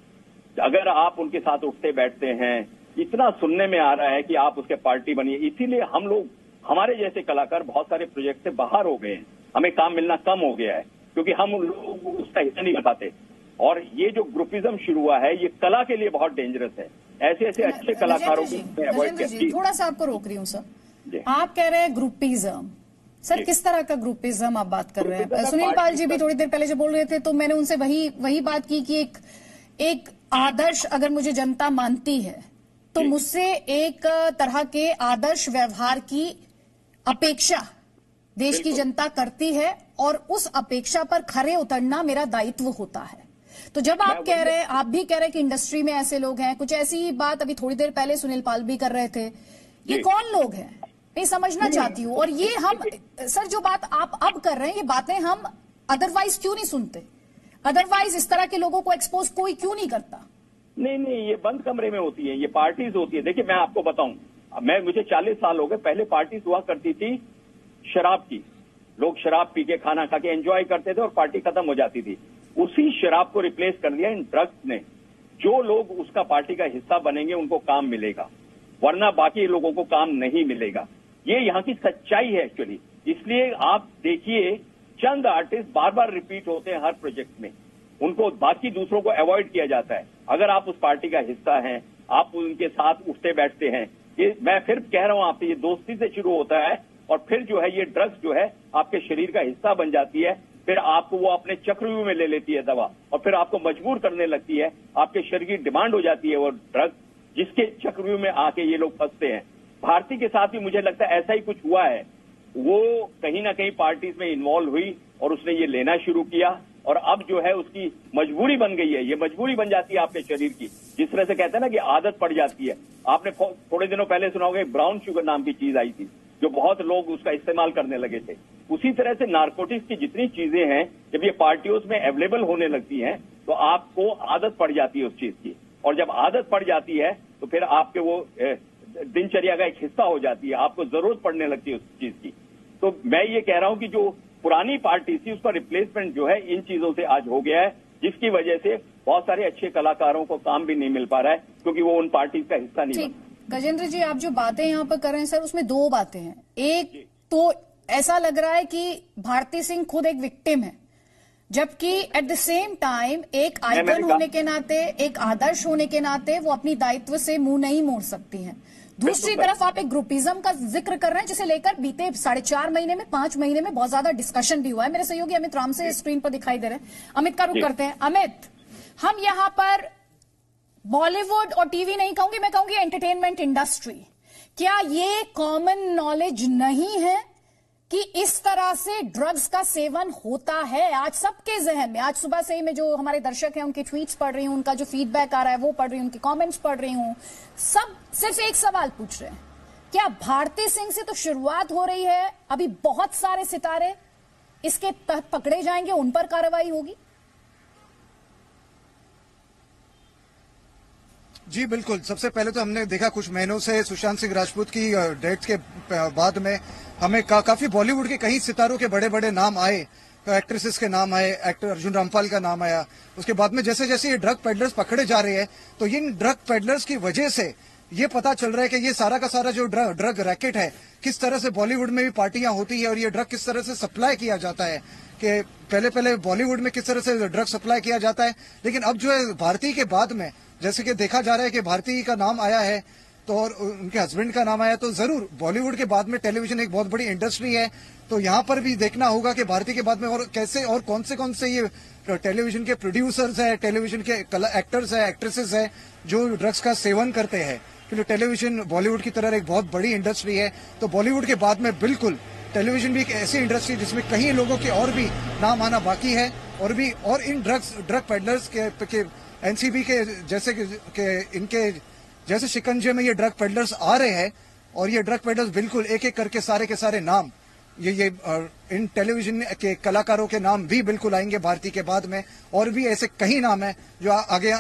अगर आप उनके साथ उठते बैठते हैं, इतना सुनने में आ रहा है कि आप उसके पार्टी बनिए। इसीलिए हम लोग, हमारे जैसे कलाकार बहुत सारे प्रोजेक्ट से बाहर हो गए हैं, हमें काम मिलना कम हो गया है। क्योंकि हम लोग उसका हिस्सा नहीं कर पाते। और ये जो ग्रुपिज्म शुरू हुआ है ये कला के लिए बहुत डेंजरस है। ऐसे ऐसे अच्छे कलाकारों को अवॉइड करती। थोड़ा सा आपको रोक रही हूँ सर, आप कह रहे हैं ग्रुपिज्म, सर किस तरह का ग्रुपिज्म आप बात कर रहे हैं? सुनील पाल जी भी थोड़ी देर पहले जब बोल रहे थे तो मैंने उनसे वही बात की कि एक आदर्श अगर मुझे जनता मानती है तो मुझसे एक तरह के आदर्श व्यवहार की अपेक्षा देश की जनता करती है और उस अपेक्षा पर खरे उतरना मेरा दायित्व होता है। तो जब आप कह रहे हैं, आप भी कह रहे हैं कि इंडस्ट्री में ऐसे लोग हैं, कुछ ऐसी बात अभी थोड़ी देर पहले सुनील पाल भी कर रहे थे, ये कौन लोग हैं मैं समझना चाहती हूँ। और ये हम सर जो बात आप अब कर रहे हैं ये बातें हम अदरवाइज क्यों नहीं सुनते? अदरवाइज इस तरह के लोगों को एक्सपोज कोई क्यों नहीं करता? नहीं, ये बंद कमरे में होती है, ये पार्टीज होती है। देखिए मैं आपको बताऊं, मुझे 40 साल हो गए, पहले पार्टीज हुआ करती थी शराब की, लोग शराब पी के खाना खा के एंजॉय करते थे और पार्टी खत्म हो जाती थी। उसी शराब को रिप्लेस कर दिया इन ड्रग्स ने। जो लोग उसका पार्टी का हिस्सा बनेंगे उनको काम मिलेगा, वरना बाकी लोगों को काम नहीं मिलेगा। ये यहाँ की सच्चाई है एक्चुअली। इसलिए आप देखिए चंद आर्टिस्ट बार बार रिपीट होते हैं हर प्रोजेक्ट में, उनको बाकी दूसरों को अवॉइड किया जाता है। अगर आप उस पार्टी का हिस्सा हैं, आप उनके साथ उठते बैठते हैं, ये मैं फिर कह रहा हूं आपसे, ये दोस्ती से शुरू होता है और फिर जो है ये ड्रग्स जो है आपके शरीर का हिस्सा बन जाती है। फिर आपको वो अपने चक्रव्यूह में ले लेती है दवा और फिर आपको मजबूर करने लगती है, आपके शरीर की डिमांड हो जाती है वो ड्रग्स, जिसके चक्रव्यूह में आके ये लोग फंसते हैं। भारती के साथ भी मुझे लगता है ऐसा ही कुछ हुआ है। वो कहीं ना कहीं पार्टीज में इन्वॉल्व हुई और उसने ये लेना शुरू किया और अब जो है उसकी मजबूरी बन गई है। ये मजबूरी बन जाती है आपके शरीर की, जिस तरह से कहते हैं ना कि आदत पड़ जाती है। आपने थोड़े दिनों पहले सुना होगा ब्राउन शुगर नाम की चीज आई थी जो बहुत लोग उसका इस्तेमाल करने लगे थे। उसी तरह से नारकोटिक्स की जितनी चीजें हैं जब ये पार्टियों में अवेलेबल होने लगती हैं तो आपको आदत पड़ जाती है उस चीज की, और जब आदत पड़ जाती है तो फिर आपके वो दिनचर्या का एक हिस्सा हो जाती है, आपको जरूरत पड़ने लगती है उस चीज की। तो मैं ये कह रहा हूं कि जो पुरानी पार्टी थी उसका रिप्लेसमेंट जो है इन चीजों से आज हो गया है, जिसकी वजह से बहुत सारे अच्छे कलाकारों को काम भी नहीं मिल पा रहा है क्योंकि वो उन पार्टी का हिस्सा नहीं बना। गजेंद्र जी, आप जो बातें यहाँ पर कर रहे हैं सर उसमें दो बातें हैं। एक तो ऐसा लग रहा है कि भारती सिंह खुद एक विक्टिम है, जबकि एट द सेम टाइम एक आइकन होने के नाते, एक आदर्श होने के नाते वो अपनी दायित्व से मुंह नहीं मोड़ सकती हैं। दूसरी तरफ आप एक ग्रुपिज्म का जिक्र कर रहे हैं जिसे लेकर बीते 4.5 महीने में 5 महीने में बहुत ज्यादा डिस्कशन भी हुआ है। मेरे सहयोगी अमित राम से स्क्रीन पर दिखाई दे रहे हैं, अमित का रुख करते हैं। अमित, हम यहाँ पर बॉलीवुड और टीवी नहीं कहूंगी, मैं कहूंगी एंटरटेनमेंट इंडस्ट्री, क्या ये कॉमन नॉलेज नहीं है कि इस तरह से ड्रग्स का सेवन होता है? आज सबके जहन में, आज सुबह से ही मैं जो हमारे दर्शक हैं उनके ट्वीट्स पढ़ रही हूं, उनका जो फीडबैक आ रहा है वो पढ़ रही हूं, उनके कमेंट्स पढ़ रही हूं, सब सिर्फ एक सवाल पूछ रहे हैं, क्या भारती सिंह से तो शुरुआत हो रही है, अभी बहुत सारे सितारे इसके तहत पकड़े जाएंगे, उन पर कार्रवाई होगी? जी बिल्कुल। सबसे पहले तो हमने देखा कुछ महीनों से सुशांत सिंह राजपूत की डेथ के बाद में हमें काफी बॉलीवुड के कई सितारों के बड़े बड़े नाम आए, एक्ट्रेसेस के नाम आए, एक्टर अर्जुन रामपाल का नाम आया। उसके बाद में जैसे जैसे ये ड्रग पेडलर्स पकड़े जा रहे हैं तो इन ड्रग पेडलर्स की वजह से ये पता चल रहा है कि ये सारा का सारा जो ड्रग रैकेट है, किस तरह से बॉलीवुड में भी पार्टियां होती है और ये ड्रग किस तरह से सप्लाई किया जाता है। कि पहले बॉलीवुड में किस तरह से ड्रग सप्लाई किया जाता है, लेकिन अब जो है भारती के बाद में जैसे कि देखा जा रहा है कि भारती का नाम आया है तो और उनके हस्बैंड का नाम आया, तो जरूर बॉलीवुड के बाद में टेलीविजन एक बहुत बड़ी इंडस्ट्री है, तो यहाँ पर भी देखना होगा कि भारती के बाद में और कैसे और कौन से ये टेलीविजन के प्रोड्यूसर्स है, टेलीविजन के एक्टर्स है, एक्ट्रेसेस है जो ड्रग्स का सेवन करते हैं। क्योंकि टेलीविजन बॉलीवुड की तरह एक बहुत बड़ी इंडस्ट्री है, तो बॉलीवुड के बाद में बिल्कुल टेलीविजन भी एक ऐसी इंडस्ट्री जिसमें कई लोगों के और भी नाम आना बाकी है, और इन ड्रग पेडलर्स के एनसीबी के जैसे के इनके जैसे शिकंजे में ये ड्रग पेडलर्स आ रहे हैं, और ये ड्रग पेडलर्स बिल्कुल एक एक करके सारे के सारे नाम ये इन टेलीविजन के कलाकारों के नाम भी बिल्कुल आएंगे भारती के बाद में, और भी ऐसे कई नाम हैं जो आगे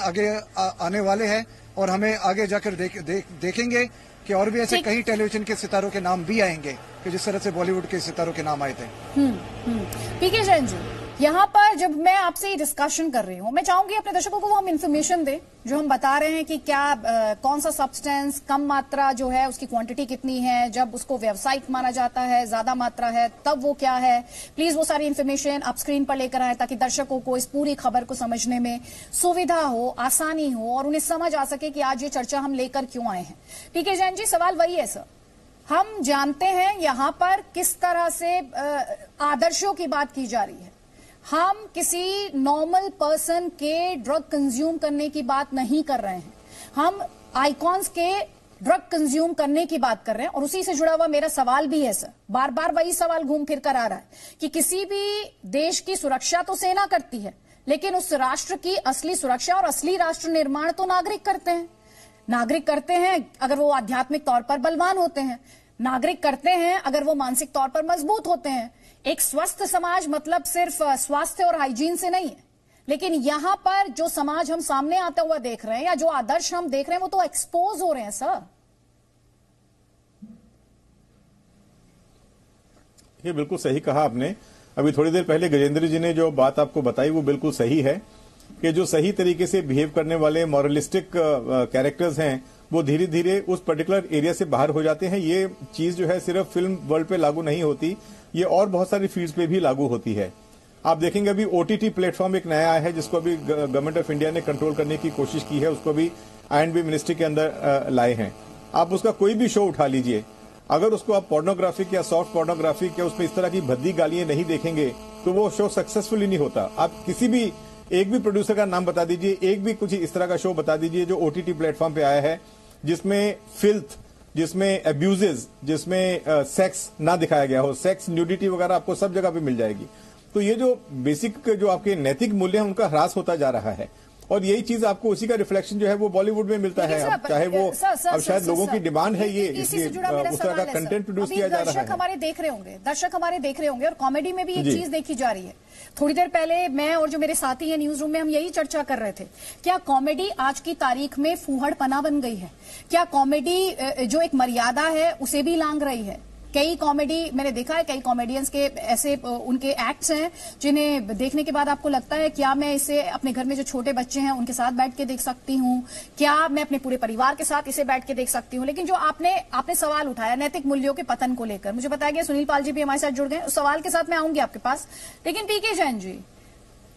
आने वाले हैं, और हमें आगे जाकर देखेंगे कि और भी ऐसे कई टेलीविजन के सितारों के नाम भी आएंगे कि जिस तरह से बॉलीवुड के सितारों के नाम आए थे। पीके जैन जी, यहाँ पर जब मैं आपसे ये डिस्कशन कर रही हूँ, मैं चाहूंगी अपने दर्शकों को वो हम इंफॉर्मेशन दें जो हम बता रहे हैं कि क्या कौन सा सब्सटेंस, कम मात्रा जो है उसकी क्वांटिटी कितनी है, जब उसको व्यावसायिक माना जाता है, ज्यादा मात्रा है तब वो क्या है। प्लीज वो सारी इंफॉर्मेशन आप स्क्रीन पर लेकर आए ताकि दर्शकों को इस पूरी खबर को समझने में सुविधा हो, आसानी हो और उन्हें समझ आ सके कि आज ये चर्चा हम लेकर क्यों आए हैं। पीके जैन जी, सवाल वही है सर, हम जानते हैं यहां पर किस तरह से आदर्शों की बात की जा रही है। हम किसी नॉर्मल पर्सन के ड्रग कंज्यूम करने की बात नहीं कर रहे हैं, हम आइकॉन्स के ड्रग कंज्यूम करने की बात कर रहे हैं। और उसी से जुड़ा हुआ मेरा सवाल भी है सर, बार बार वही सवाल घूम फिर कर आ रहा है कि किसी भी देश की सुरक्षा तो सेना करती है, लेकिन उस राष्ट्र की असली सुरक्षा और असली राष्ट्र निर्माण तो नागरिक करते हैं। नागरिक करते हैं अगर वो आध्यात्मिक तौर पर बलवान होते हैं, नागरिक करते हैं अगर वो मानसिक तौर पर मजबूत होते हैं। एक स्वस्थ समाज मतलब सिर्फ स्वास्थ्य और हाइजीन से नहीं है, लेकिन यहां पर जो समाज हम सामने आता हुआ देख रहे हैं या जो आदर्श हम देख रहे हैं वो तो एक्सपोज हो रहे हैं सर। ये बिल्कुल सही कहा आपने। अभी थोड़ी देर पहले गजेंद्र जी ने जो बात आपको बताई वो बिल्कुल सही है कि जो सही तरीके से बिहेव करने वाले मॉरलिस्टिक कैरेक्टर्स हैं वो धीरे धीरे उस पर्टिकुलर एरिया से बाहर हो जाते हैं। ये चीज जो है सिर्फ फिल्म वर्ल्ड पे लागू नहीं होती, ये और बहुत सारी फील्ड्स पे भी लागू होती है। आप देखेंगे अभी ओटीटी प्लेटफॉर्म एक नया आया है जिसको अभी गवर्नमेंट ऑफ इंडिया ने कंट्रोल करने की कोशिश की है, उसको भी I&B मिनिस्ट्री के अंदर लाए हैं। आप उसका कोई भी शो उठा लीजिए, अगर उसको आप पोर्नोग्राफिक या सॉफ्ट पोर्नोग्राफिक या उसमें इस तरह की भद्दी गालियां नहीं देखेंगे तो वो शो सक्सेसफुल ही नहीं होता। आप किसी भी एक भी प्रोड्यूसर का नाम बता दीजिए, एक भी कुछ इस तरह का शो बता दीजिए जो ओटीटी प्लेटफॉर्म पे आया है जिसमें फिल्थ, जिसमें अब्यूजेस, जिसमें सेक्स ना दिखाया गया हो, सेक्स न्यूडिटी वगैरह आपको सब जगह पे मिल जाएगी। तो ये जो बेसिक जो आपके नैतिक मूल्य हैं उनका ह्रास होता जा रहा है और यही चीज आपको उसी का रिफ्लेक्शन जो है वो बॉलीवुड में मिलता है। अब चाहे वो अब शायद लोगों की डिमांड है ये उस तरह का कंटेंट प्रोड्यूस किया जा रहा है। दर्शक हमारे देख रहे होंगे और कॉमेडी में भी एक चीज देखी जा रही है। थोड़ी देर पहले मैं और जो मेरे साथी हैं न्यूज रूम में हम यही चर्चा कर रहे थे, क्या कॉमेडी आज की तारीख में फूहड़पना बन गई है? क्या कॉमेडी जो एक मर्यादा है उसे भी लांघ रही है? कई कॉमेडी मैंने देखा है, कई कॉमेडियंस के ऐसे उनके एक्ट्स हैं जिन्हें देखने के बाद आपको लगता है क्या मैं इसे अपने घर में जो छोटे बच्चे हैं उनके साथ बैठ के देख सकती हूँ, क्या मैं अपने पूरे परिवार के साथ इसे बैठ के देख सकती हूँ। लेकिन जो आपने सवाल उठाया नैतिक मूल्यों के पतन को लेकर, मुझे बताया गया सुनील पाल जी भी हमारे साथ जुड़ गए, उस सवाल के साथ मैं आऊंगी आपके पास। लेकिन पीके जैन जी,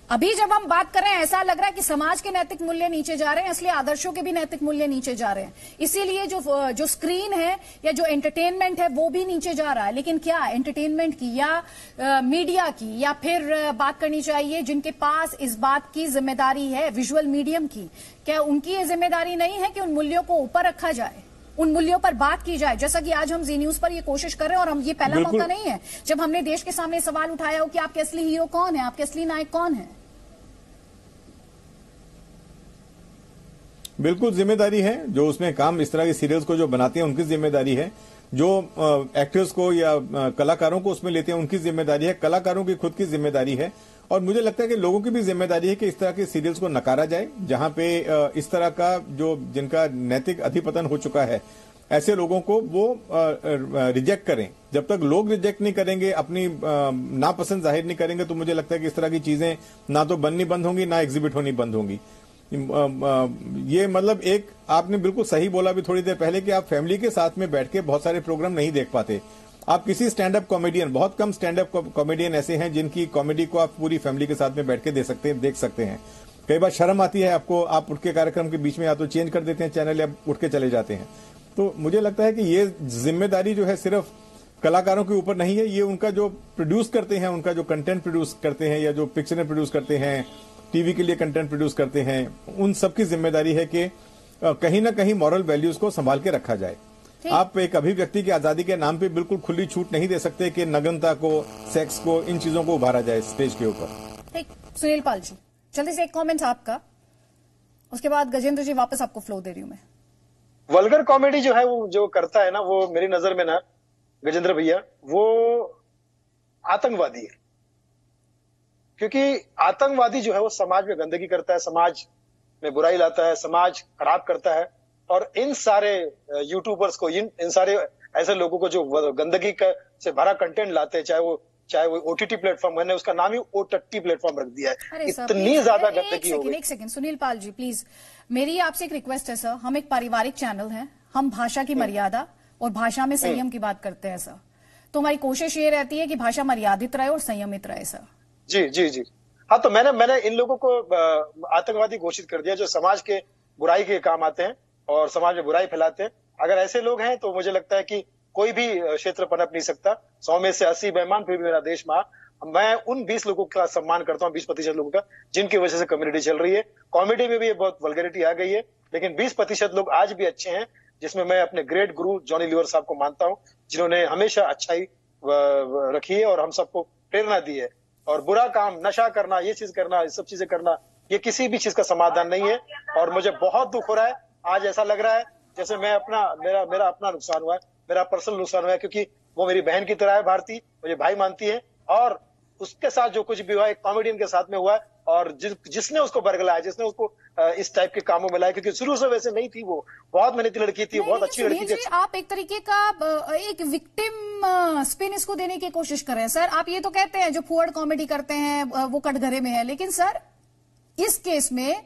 अभी जब हम बात कर रहे हैं ऐसा लग रहा है कि समाज के नैतिक मूल्य नीचे जा रहे हैं, इसलिए आदर्शों के भी नैतिक मूल्य नीचे जा रहे हैं। इसीलिए जो स्क्रीन है या जो एंटरटेनमेंट है वो भी नीचे जा रहा है। लेकिन क्या एंटरटेनमेंट की या मीडिया की या फिर बात करनी चाहिए जिनके पास इस बात की जिम्मेदारी है विजुअल मीडियम की, क्या उनकी ये जिम्मेदारी नहीं है कि उन मूल्यों को ऊपर रखा जाए, उन मूल्यों पर बात की जाए? जैसा कि आज हम जी न्यूज पर ये कोशिश कर रहे हैं और हम ये पहला मौका नहीं है जब हमने देश के सामने सवाल उठाया हो कि आपके असली हीरो कौन है, आपके असली नायक कौन है। बिल्कुल जिम्मेदारी है, जो उसमें काम इस तरह के सीरियल्स को जो बनाते हैं उनकी जिम्मेदारी है, जो एक्टर्स को या कलाकारों को उसमें लेते हैं उनकी जिम्मेदारी है, कलाकारों की खुद की जिम्मेदारी है। और मुझे लगता है कि लोगों की भी जिम्मेदारी है कि इस तरह के सीरियल्स को नकारा जाए जहां पे इस तरह का जो जिनका नैतिक अधिपतन हो चुका है ऐसे लोगों को वो रिजेक्ट करें। जब तक लोग रिजेक्ट नहीं करेंगे, अपनी नापसंद जाहिर नहीं करेंगे, तो मुझे लगता है कि इस तरह की चीजें ना तो बननी बंद होंगी ना एग्जिबिट होनी बंद होंगी। ये मतलब एक आपने बिल्कुल सही बोला भी थोड़ी देर पहले कि आप फैमिली के साथ में बैठ के बहुत सारे प्रोग्राम नहीं देख पाते। आप किसी स्टैंड अप कॉमेडियन, बहुत कम स्टैंड अप कॉमेडियन ऐसे हैं जिनकी कॉमेडी को आप पूरी फैमिली के साथ में बैठ के देख सकते हैं। कई बार शर्म आती है आपको, आप उठ के कार्यक्रम के बीच में या तो चेंज कर देते हैं चैनल या उठ के चले जाते हैं। तो मुझे लगता है कि ये जिम्मेदारी जो है सिर्फ कलाकारों के ऊपर नहीं है, ये उनका जो प्रोड्यूस करते हैं, उनका जो कंटेंट प्रोड्यूस करते हैं या जो पिक्चरें प्रोड्यूस करते हैं, टीवी के लिए कंटेंट प्रोड्यूस करते हैं, उन सबकी जिम्मेदारी है कि कहीं ना कहीं मॉरल वैल्यूज को संभाल के रखा जाए। आप एक अभिव्यक्ति की आजादी के नाम पे बिल्कुल खुली छूट नहीं दे सकते कि नग्नता को, सेक्स को, इन चीजों को उभारा जाए स्टेज के ऊपर। ठीक, सुनील पाल जी जल्दी से एक कमेंट आपका, उसके बाद गजेंद्र जी वापस आपको फ्लो दे रही हूं मैं। वल्गर कॉमेडी जो है वो जो करता है ना, वो मेरी नजर में ना गजेंद्र भैया वो आतंकवादी है, क्योंकि आतंकवादी जो है वो समाज में गंदगी करता है, समाज में बुराई लाता है, समाज खराब करता है। और इन सारे यूट्यूबर्स को, इन सारे ऐसे लोगों को जो गंदगी से भरा कंटेंट लाते हैं, चाहे वो चाहे वो ओटीटी प्लेटफॉर्म, मैंने उसका नाम ही ओटट्टी प्लेटफॉर्म रख दिया है। इतनी ज्यादा गंदगी हो गई। एक सेकंड सुनील पाल जी प्लीज, मेरी आपसे एक रिक्वेस्ट है सर, हम एक पारिवारिक चैनल है, हम भाषा की मर्यादा और भाषा में संयम की बात करते हैं सर, तो हमारी कोशिश ये रहती है कि भाषा मर्यादित रहे और संयमित रहे सर। जी जी जी हाँ, तो मैंने इन लोगों को आतंकवादी घोषित कर दिया जो समाज के बुराई के काम आते हैं और समाज में बुराई फैलाते हैं। अगर ऐसे लोग हैं तो मुझे लगता है कि कोई भी क्षेत्र पनप नहीं सकता। 100 में से 80 बेईमान फिर भी मेरा देश महान। मैं उन 20 लोगों का सम्मान करता हूँ, 20% लोगों का, जिनकी वजह से कम्युनिटी चल रही है। कॉमेडी में भी बहुत वल्गैरिटी आ गई है, लेकिन 20% लोग आज भी अच्छे हैं, जिसमें मैं अपने ग्रेट गुरु जॉनी लीवर साहब को मानता हूँ, जिन्होंने हमेशा अच्छाई रखी है और हम सबको प्रेरणा दी है। और बुरा काम, नशा करना, ये चीज करना, ये सब चीजें करना, ये किसी भी चीज का समाधान नहीं है। और मुझे बहुत दुख हो रहा है, आज ऐसा लग रहा है जैसे मैं मेरा अपना नुकसान हुआ है, मेरा पर्सनल नुकसान हुआ है, क्योंकि वो मेरी बहन की तरह है, भारती मुझे भाई मानती है, और उसके साथ जो कुछ भी हुआ एक कॉमेडियन के साथ में हुआ है, और जिसने उसको बरगलाया, जिसने उसको इस टाइप के कामों में लाया, क्योंकि शुरू से वैसे नहीं थी, वो बहुत मेहनती लड़की थी, बहुत अच्छी लड़की थी। आप एक तरीके का एक विक्टिम स्पिन इसको देने की कोशिश कर रहे हैं सर। आप ये तो कहते हैं जो फुअर्ड कॉमेडी करते हैं वो कटघरे में है, लेकिन सर इस केस में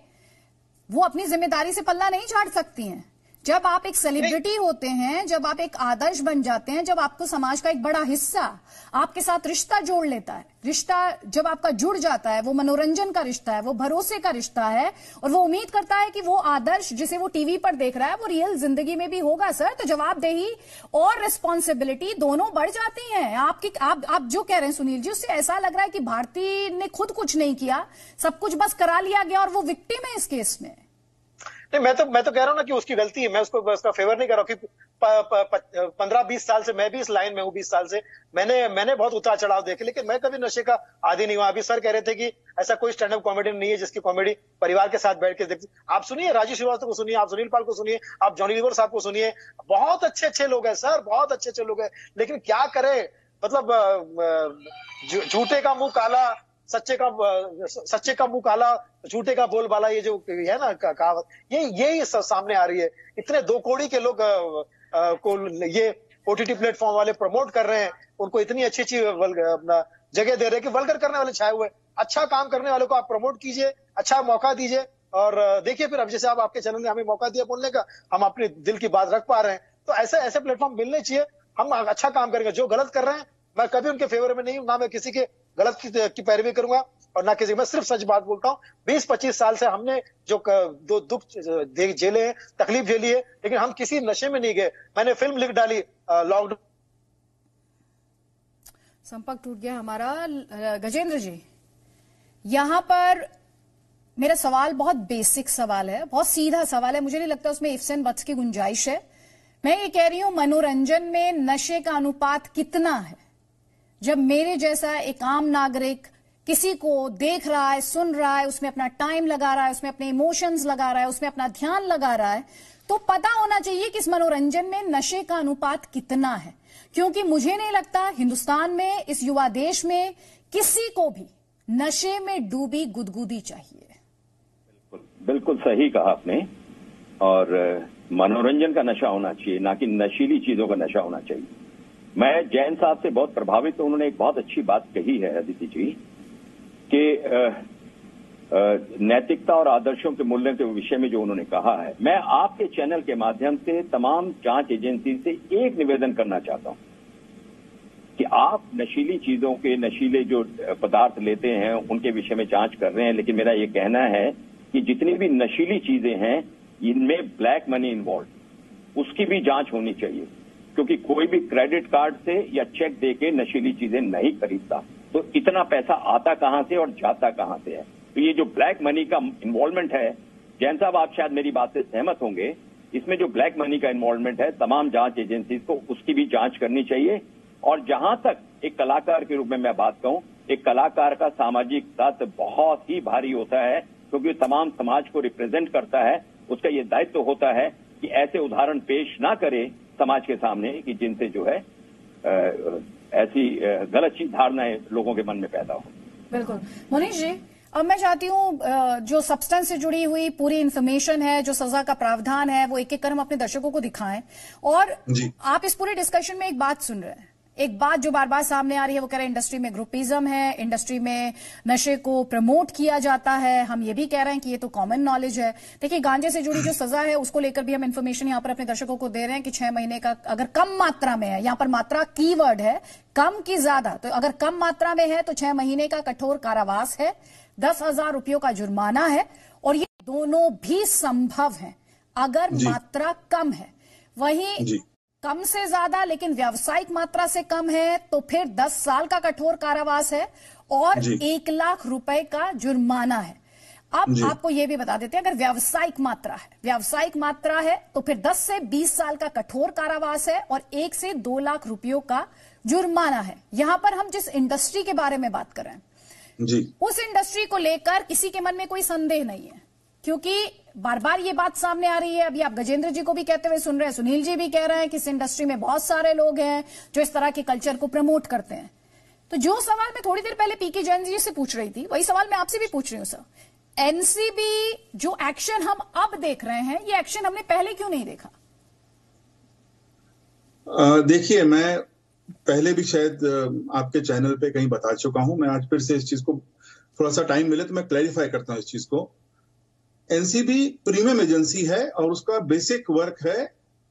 वो अपनी जिम्मेदारी से पल्ला नहीं झाड़ सकती हैं। जब आप एक सेलिब्रिटी होते हैं, जब आप एक आदर्श बन जाते हैं, जब आपको समाज का एक बड़ा हिस्सा आपके साथ रिश्ता जोड़ लेता है, रिश्ता जब आपका जुड़ जाता है, वो मनोरंजन का रिश्ता है, वो भरोसे का रिश्ता है, और वो उम्मीद करता है कि वो आदर्श जिसे वो टीवी पर देख रहा है वो रियल जिंदगी में भी होगा सर, तो जवाबदेही और रिस्पॉन्सिबिलिटी दोनों बढ़ जाती हैं। आप जो कह रहे हैं सुनील जी, उससे ऐसा लग रहा है कि भारती ने खुद कुछ नहीं किया, सब कुछ बस करा लिया गया और वो विक्टिम है इस केस में। नहीं, मैं तो कह रहा हूँ ना कि उसकी गलती है, मैं उसका फेवर नहीं कर रहा हूँ। 15-20 साल से मैं भी इस लाइन में हूँ, 20 साल से मैंने बहुत उतार चढ़ाव देखे, लेकिन मैं कभी नशे का आदी नहीं हुआ। अभी सर कह रहे थे कि ऐसा कोई स्टैंड अप कॉमेडियन नहीं है जिसकी कॉमेडी परिवार के साथ बैठ के देखते। आप सुनिए राजीव श्रीवास्तव को सुनिए, आप सुनील पाल को सुनिए, आप जॉनी लीवर साहब को सुनिए, बहुत अच्छे लोग हैं सर, बहुत अच्छे लोग हैं, लेकिन क्या करे, मतलब झूठे का मुंह काला, सच्चे का मुंह काला, झूठे का बोलबाला, ये जो है ना कहावत, ये सामने आ रही है। इतने दो कौड़ी के लोग को ये ओटीटी प्लेटफॉर्म वाले प्रमोट कर रहे हैं, उनको इतनी अच्छी अपना जगह दे रहे हैं कि वल्गर करने वाले छाए हुए। अच्छा काम करने वालों को आप प्रमोट कीजिए, अच्छा मौका दीजिए, और देखिए फिर अब जैसे आप आपके चैनल ने हमें मौका दिया बोलने का, हम अपने दिल की बात रख पा रहे हैं, तो ऐसे प्लेटफॉर्म मिलने चाहिए। हम अच्छा काम करेंगे। जो गलत कर रहे हैं मैं कभी उनके फेवर में नहीं हूं, ना मैं किसी के गलत की पैरवी करूंगा और ना किसी, मैं सिर्फ सच बात बोलता हूं। 20-25 साल से हमने जो दो दुख झेले हैं, तकलीफ झेली है, लेकिन हम किसी नशे में नहीं गए। मैंने फिल्म लिख डाली लॉकडाउन। संपर्क टूट गया हमारा। गजेंद्र जी, यहां पर मेरा सवाल बहुत बेसिक सवाल है, बहुत सीधा सवाल है, मुझे नहीं लगता उसमें इफ्स एंड बट्स की गुंजाइश है। मैं ये कह रही हूं, मनोरंजन में नशे का अनुपात कितना है? जब मेरे जैसा एक आम नागरिक किसी को देख रहा है, सुन रहा है, उसमें अपना टाइम लगा रहा है, उसमें अपने इमोशंस लगा रहा है, उसमें अपना ध्यान लगा रहा है, तो पता होना चाहिए कि इस मनोरंजन में नशे का अनुपात कितना है। क्योंकि मुझे नहीं लगता हिंदुस्तान में, इस युवा देश में किसी को भी नशे में डूबी गुदगुदी चाहिए। बिल्कुल सही कहा आपने। और मनोरंजन का नशा होना चाहिए, ना कि नशीली चीजों का नशा होना चाहिए। मैं जैन साहब से बहुत प्रभावित हूं। उन्होंने एक बहुत अच्छी बात कही है अदिति जी, कि नैतिकता और आदर्शों के मूल्यों के विषय में जो उन्होंने कहा है, मैं आपके चैनल के माध्यम से तमाम जांच एजेंसी से एक निवेदन करना चाहता हूं कि आप नशीली चीजों के, नशीले जो पदार्थ लेते हैं उनके विषय में जांच कर रहे हैं, लेकिन मेरा ये कहना है कि जितनी भी नशीली चीजें हैं इनमें ब्लैक मनी इन्वॉल्व, उसकी भी जांच होनी चाहिए। क्योंकि कोई भी क्रेडिट कार्ड से या चेक देके नशीली चीजें नहीं खरीदता, तो इतना पैसा आता कहां से और जाता कहां से है। तो ये जो ब्लैक मनी का इन्वॉल्वमेंट है, जैन साहब आप शायद मेरी बात से सहमत होंगे, इसमें जो ब्लैक मनी का इन्वॉल्वमेंट है तमाम जांच एजेंसी को उसकी भी जांच करनी चाहिए। और जहां तक एक कलाकार के रूप में मैं बात कहूं, एक कलाकार का सामाजिक तत्व बहुत ही भारी होता है, क्योंकि तमाम समाज को रिप्रेजेंट करता है। उसका ये दायित्व होता है कि ऐसे उदाहरण पेश ना करे समाज के सामने कि जिनसे जो है ऐसी गलत धारणाएं लोगों के मन में पैदा हो। बिल्कुल। मोनीश जी, अब मैं चाहती हूं जो सब्सटेंस से जुड़ी हुई पूरी इंफॉर्मेशन है, जो सजा का प्रावधान है, वो एक एक कर हम अपने दर्शकों को दिखाएं। और आप इस पूरे डिस्कशन में एक बात सुन रहे हैं, एक बात जो बार बार सामने आ रही है वो कह रहे हैं इंडस्ट्री में ग्रुपिज्म है, इंडस्ट्री में नशे को प्रमोट किया जाता है। हम ये भी कह रहे हैं कि ये तो कॉमन नॉलेज है। देखिए, गांजे से जुड़ी जो सजा है उसको लेकर भी हम इंफॉर्मेशन यहां पर अपने दर्शकों को दे रहे हैं कि 6 महीने का, अगर कम मात्रा में है, यहां पर मात्रा कीवर्ड है, कम की ज्यादा, तो अगर कम मात्रा में है तो 6 महीने का कठोर कारावास है, 10,000 रुपयों का जुर्माना है, और ये दोनों भी संभव है अगर मात्रा कम है। वहीं कम से ज्यादा लेकिन व्यावसायिक मात्रा से कम है तो फिर 10 साल का कठोर कारावास है और 1 लाख रुपए का जुर्माना है। अब आपको यह भी बता देते हैं, अगर व्यावसायिक मात्रा है तो फिर 10 से 20 साल का कठोर कारावास है और 1 से 2 लाख रुपयों का जुर्माना है। यहां पर हम जिस इंडस्ट्री के बारे में बात कर रहे हैं उस इंडस्ट्री को लेकर किसी के मन में कोई संदेह नहीं है, क्योंकि बार बार ये बात सामने आ रही है। अभी आप गजेंद्र जी को भी कहते हुए सुन रहे हैं, सुनील जी भी कह रहे हैं कि इस इंडस्ट्री में बहुत सारे लोग हैं जो इस तरह के कल्चर को प्रमोट करते हैं। तो जो सवाल मैं थोड़ी देर पहले पीके जैन जी से पूछ रही थी, वही सवाल मैं आपसे भी पूछ रही हूं सर। एनसीबी जो एक्शन हम अब देख रहे हैं, ये एक्शन हमने पहले क्यों नहीं देखा? देखिए, मैं पहले भी शायद आपके चैनल पे कहीं बता चुका हूं। मैं आज फिर से इस चीज को, थोड़ा सा टाइम मिले तो मैं क्लैरिफाई करता हूं इस चीज को। एनसीबी प्रीमियम एजेंसी है और उसका बेसिक वर्क है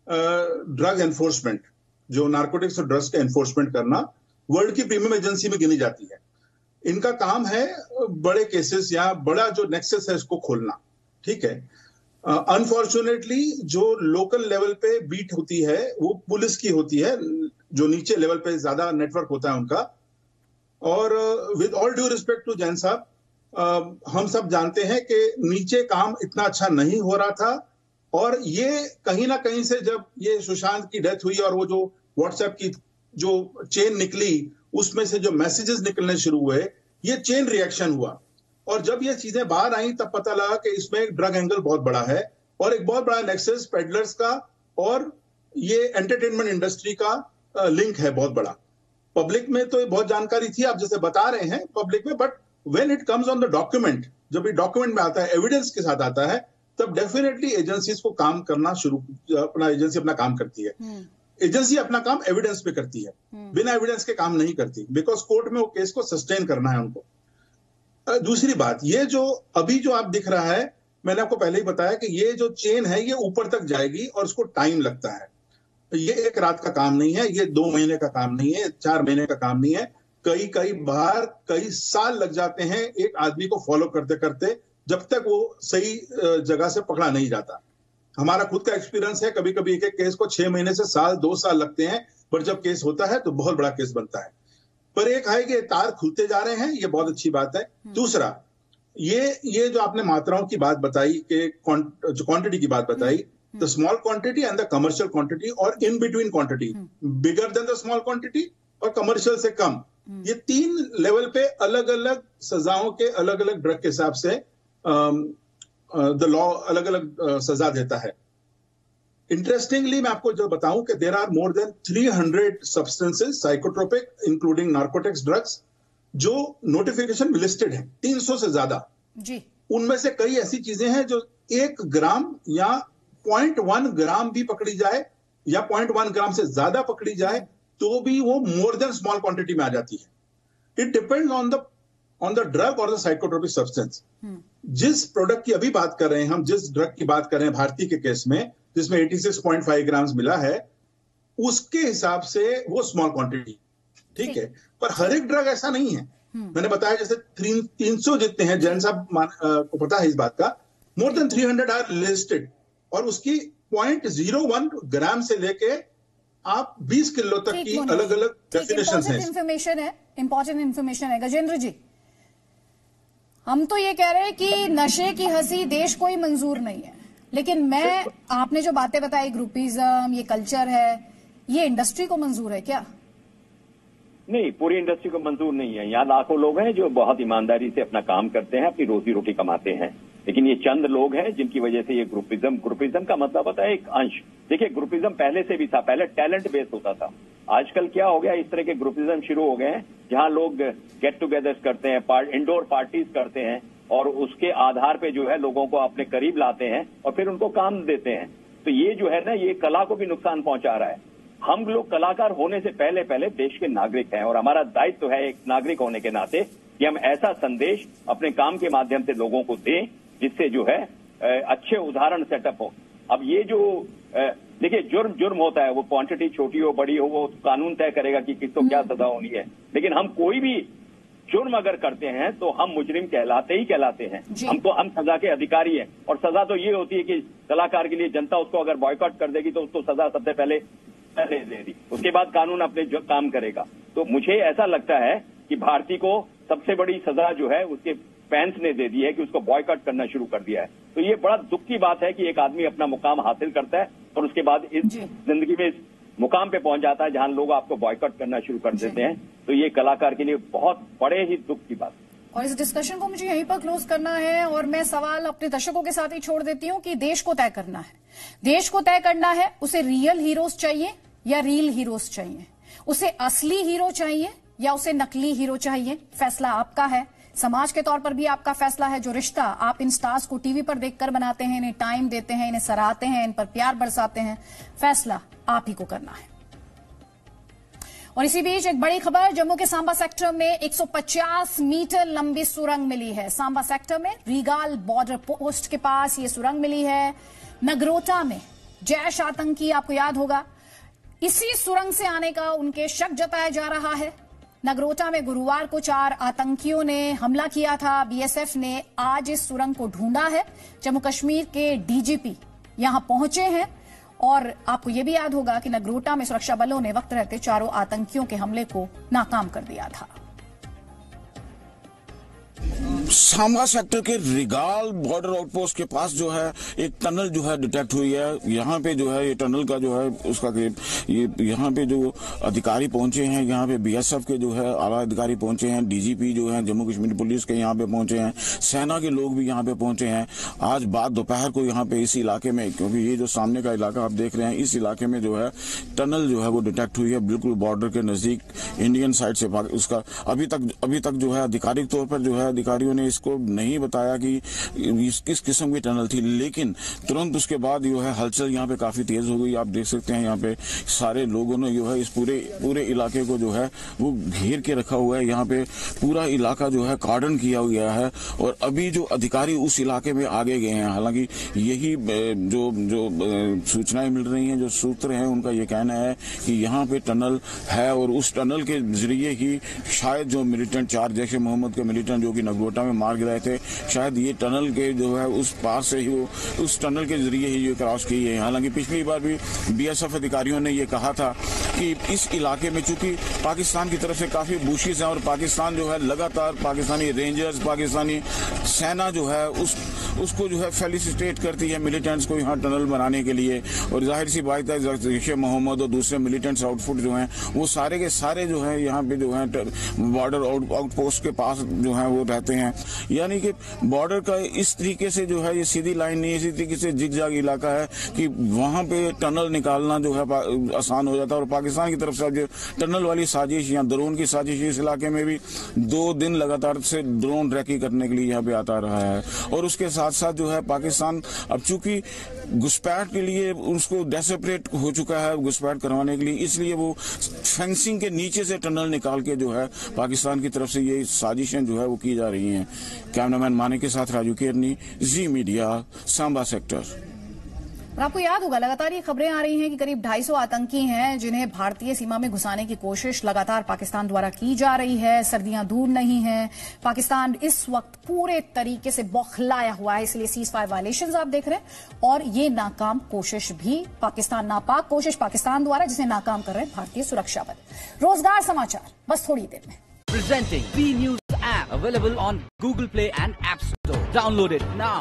ड्रग एनफोर्समेंट, जो नार्कोटिक्स और ड्रग्स का एनफोर्समेंट करना, वर्ल्ड की प्रीमियम एजेंसी में गिनी जाती है। इनका काम है बड़े केसेस या बड़ा जो नेक्सस है उसको खोलना, ठीक है। अनफॉर्चुनेटली जो लोकल लेवल पे बीट होती है वो पुलिस की होती है, जो नीचे लेवल पे ज्यादा नेटवर्क होता है उनका। और with all due respect to Jain साहब, हम सब जानते हैं कि नीचे काम इतना अच्छा नहीं हो रहा था, और ये कहीं ना कहीं से जब ये सुशांत की डेथ हुई और वो जो व्हाट्सएप की जो चेन निकली उसमें से जो मैसेजेस निकलने शुरू हुए, ये चेन रिएक्शन हुआ। और जब ये चीजें बाहर आई तब पता लगा कि इसमें एक ड्रग एंगल बहुत बड़ा है और एक बहुत बड़ा नेक्सस पेडलर्स का और ये एंटरटेनमेंट इंडस्ट्री का लिंक है बहुत बड़ा। पब्लिक में तो बहुत जानकारी थी, आप जैसे बता रहे हैं पब्लिक में, but when it comes on the document, जब ये डॉक्यूमेंट में आता है, एविडेंस के साथ आता है, तब डेफिनेटली एजेंसीज को काम करना एजेंसी अपना काम करती है। एजेंसी अपना काम एविडेंस पे करती है, बिना एविडेंस के काम नहीं करती, बिकॉज कोर्ट में वो केस को सस्टेन करना है उनको। दूसरी बात, ये जो अभी जो आप दिख रहा है, मैंने आपको पहले ही बताया कि ये जो चेन है ये ऊपर तक जाएगी और उसको टाइम लगता है। ये एक रात का काम नहीं है, ये 2 महीने का काम नहीं है, 4 महीने का काम नहीं है, कई बार कई साल लग जाते हैं एक आदमी को फॉलो करते करते, जब तक वो सही जगह से पकड़ा नहीं जाता। हमारा खुद का एक्सपीरियंस है, कभी कभी एक केस को 6 महीने से साल 2 साल लगते हैं, पर जब केस होता है तो बहुत बड़ा केस बनता है। पर एक है कि तार खुलते जा रहे हैं, ये बहुत अच्छी बात है। दूसरा, ये जो आपने मात्राओं की बात बताई कि जो क्वांटिटी की बात बताई, the small quantity and the commercial quantity और इन between quantity, bigger than the small quantity और कमर्शियल से कम, ये 3 लेवल पे अलग अलग सजाओं के अलग अलग ड्रग के हिसाब से द लॉ अलग अलग सजा देता है। इंटरेस्टिंगली मैं आपको जो बताऊं कि there are more than 300 substances psychotropic including narcotics drugs जो नोटिफिकेशन में लिस्टेड है, 300 से ज्यादा जी। उनमें से कई ऐसी चीजें हैं जो 1 ग्राम या 0.1 ग्राम भी पकड़ी जाए या 0.1 ग्राम से ज्यादा पकड़ी जाए तो भी वो मोर देन स्मॉल क्वांटिटी में आ जाती है। It depends on the drug और द साइकोट्रोपिक सब्सटेंस। जिस प्रोडक्ट की अभी बात कर रहे हैं हम, जिस ड्रग की बात कर रहे हैं भारती के केस में, जिसमें 86.5 ग्राम मिला है, उसके हिसाब से वो स्मॉल क्वांटिटी, ठीक है। पर हर एक ड्रग ऐसा नहीं है। मैंने बताया जैसे 300 जितने हैं, जैन साहब को पता है इस बात का, मोर देन 300 आर लिस्टेड, और उसकी 0.01 ग्राम से लेके आप 20 किलो तक की अलग अलग डेफिनेशंस हैं। इंपॉर्टेंट इंफॉर्मेशन है गजेंद्र जी। हम तो ये कह रहे हैं कि नशे की हंसी देश को ही मंजूर नहीं है, लेकिन आपने जो बातें बताई, ग्रुपिज्म, ये कल्चर है, ये इंडस्ट्री को मंजूर है क्या? नहीं, पूरी इंडस्ट्री को मंजूर नहीं है। यहाँ लाखों लोग हैं जो बहुत ईमानदारी से अपना काम करते हैं, अपनी रोजी रोटी कमाते हैं, लेकिन ये चंद लोग हैं जिनकी वजह से ये ग्रुपिज्म का मतलब होता है एक अंश। देखिए, ग्रुपिज्म पहले से भी था, पहले टैलेंट बेस्ड होता था। आजकल क्या हो गया, इस तरह के ग्रुपिज्म शुरू हो गए हैं जहां लोग गेट टुगेदर्स करते हैं, इंडोर पार्टीज करते हैं, और उसके आधार पे जो है लोगों को अपने करीब लाते हैं और फिर उनको काम देते हैं। तो ये जो है ना, ये कला को भी नुकसान पहुंचा रहा है। हम लोग कलाकार होने से पहले पहले देश के नागरिक हैं और हमारा दायित्व है एक नागरिक होने के नाते कि हम ऐसा संदेश अपने काम के माध्यम से लोगों को दें जिससे जो है अच्छे उदाहरण सेटअप हो। अब ये जो देखिए जुर्म होता है, वो क्वांटिटी छोटी हो बड़ी हो वो कानून तय करेगा कि किसको क्या सजा होनी है, लेकिन हम कोई भी जुर्म अगर करते हैं तो हम मुजरिम कहलाते हैं। हम सजा के अधिकारी हैं और सजा तो ये होती है कि कलाकार के लिए जनता उसको अगर बॉयकॉट कर देगी तो उसको सजा सबसे पहले दे देगी, उसके बाद कानून अपने जो काम करेगा। तो मुझे ऐसा लगता है कि भारती को सबसे बड़ी सजा जो है उसके फैंस ने दे दी है कि उसको बॉयकॉट करना शुरू कर दिया है। तो ये बड़ा दुख की बात है कि एक आदमी अपना मुकाम हासिल करता है और उसके बाद इस जिंदगी में इस मुकाम पे पहुंच जाता है जहां लोग आपको बॉयकॉट करना शुरू कर देते हैं। तो ये कलाकार के लिए बहुत बड़े ही दुख की बात है। और इस डिस्कशन को मुझे यहीं पर क्लोज करना है और मैं सवाल अपने दर्शकों के साथ ही छोड़ देती हूं कि देश को तय करना है, देश को तय करना है उसे रियल हीरोज चाहिए या रील हीरोज चाहिए, उसे असली हीरो चाहिए या उसे नकली हीरो चाहिए। फैसला आपका है, समाज के तौर पर भी आपका फैसला है। जो रिश्ता आप इन स्टार्स को टीवी पर देखकर बनाते हैं, इन्हें टाइम देते हैं, इन्हें सराहते हैं, इन पर प्यार बरसाते हैं, फैसला आप ही को करना है। और इसी बीच एक बड़ी खबर, जम्मू के सांबा सेक्टर में 150 मीटर लंबी सुरंग मिली है। सांबा सेक्टर में रीगाल बॉर्डर पोस्ट के पास ये सुरंग मिली है। नगरोटा में जैश आतंकी, आपको याद होगा, इसी सुरंग से आने का उनके शक जताया जा रहा है। नगरोटा में गुरुवार को 4 आतंकियों ने हमला किया था। बीएसएफ ने आज इस सुरंग को ढूंढा है। जम्मू कश्मीर के डीजीपी यहां पहुंचे हैं और आपको यह भी याद होगा कि नगरोटा में सुरक्षा बलों ने वक्त रहते 4 आतंकियों के हमले को नाकाम कर दिया था। सांबा सेक्टर के रिगाल बॉर्डर आउटपोस्ट के पास जो है एक टनल जो है डिटेक्ट हुई है। यहाँ पे जो है ये टनल का जो है उसका ये यहाँ पे जो अधिकारी पहुंचे हैं, यहाँ पे बीएसएफ के जो है आला अधिकारी पहुंचे हैं, डीजीपी जो है जम्मू कश्मीर पुलिस के यहाँ पे पहुंचे हैं, सेना के लोग भी यहाँ पे पहुंचे हैं। आज बाद दोपहर को यहाँ पे इस इलाके में, क्योंकि ये जो सामने का इलाका आप देख रहे हैं, इस इलाके में जो है टनल जो है वो डिटेक्ट हुई है बिल्कुल बॉर्डर के नजदीक इंडियन साइड से। उसका अभी तक जो है आधिकारिक तौर पर जो है अधिकारियों ने इसको नहीं बताया कि किस किस्म की टनल थी, लेकिन तुरंत उसके बाद जो है हलचल यहाँ पे काफी तेज हो गई। आप देख सकते हैं यहाँ पे सारे लोगों ने जो है इस पूरे इलाके को जो है वो घेर के रखा हुआ है। यहाँ पे पूरा इलाका जो है कार्डन किया गया है और अभी जो अधिकारी उस इलाके में आगे गए हैं। हालांकि यही जो सूचनाएं मिल रही हैं, जो सूत्र हैं, उनका ये कहना है कि यहाँ पे टनल है और उस टनल के जरिए ही शायद जो मिलिटेंट 4 जैश ए मोहम्मद के मिलिटेंट जो कि नगरोटा में मार गिराए थे, शायद ये टनल के जो है उस पार से ही वो उस टनल के जरिए ही ये क्रॉस की है। हालांकि पिछली बार भी बीएसएफ अधिकारियों ने ये कहा था कि इस इलाके में चूंकि पाकिस्तान की तरफ से काफी बुशिस हैं और पाकिस्तान जो है लगातार पाकिस्तानी रेंजर्स, पाकिस्तानी सेना जो है उसको जो है फेलिसिटेट करती है मिलिटेंट्स को यहाँ टनल बनाने के लिए। और जाहिर सी बात है जैश ए मोहम्मद और दूसरे मिलिटेंट्स आउटफुट जो हैं वो सारे के सारे जो है यहाँ पे जो है बॉर्डर आउटपोस्ट के पास जो है वो रहते हैं। यानी कि बॉर्डर का इस तरीके से जो है ये सीधी लाइन नहीं है, इसी तरीके से जिगजाग इलाका है कि वहां पे टनल निकालना जो है आसान हो जाता है। और पाकिस्तान की तरफ से जो टनल वाली साजिश या ड्रोन की साजिश इस इलाके में भी 2 दिन लगातार से ड्रोन ट्रैकिंग करने के लिए यहाँ पे आता रहा है। और उसके साथ साथ जो है पाकिस्तान अब चूंकि घुसपैठ के लिए उसको डेस्परेट हो चुका है घुसपैठ करवाने के लिए, इसलिए वो फेंसिंग के नीचे से टनल निकाल के जो है पाकिस्तान की तरफ से ये साजिशें जो है वो की जा रही हैं। कैमरामैन माने के साथ राजू केरनी, जी मीडिया, सांबा सेक्टर। और आपको याद होगा लगातार ये खबरें आ रही हैं कि करीब 250 आतंकी हैं जिन्हें भारतीय सीमा में घुसाने की कोशिश लगातार पाकिस्तान द्वारा की जा रही है। सर्दियां दूर नहीं हैं, पाकिस्तान इस वक्त पूरे तरीके से बौखलाया हुआ है, इसलिए सीज फायर वायलेशंस आप देख रहे हैं। और ये नाकाम कोशिश भी पाकिस्तान, नापाक कोशिश पाकिस्तान द्वारा, जिसे नाकाम कर रहे हैं भारतीय सुरक्षा बल। रोजगार समाचार बस थोड़ी देर में। Presenting B News app available on Google Play and App Store. Download it now.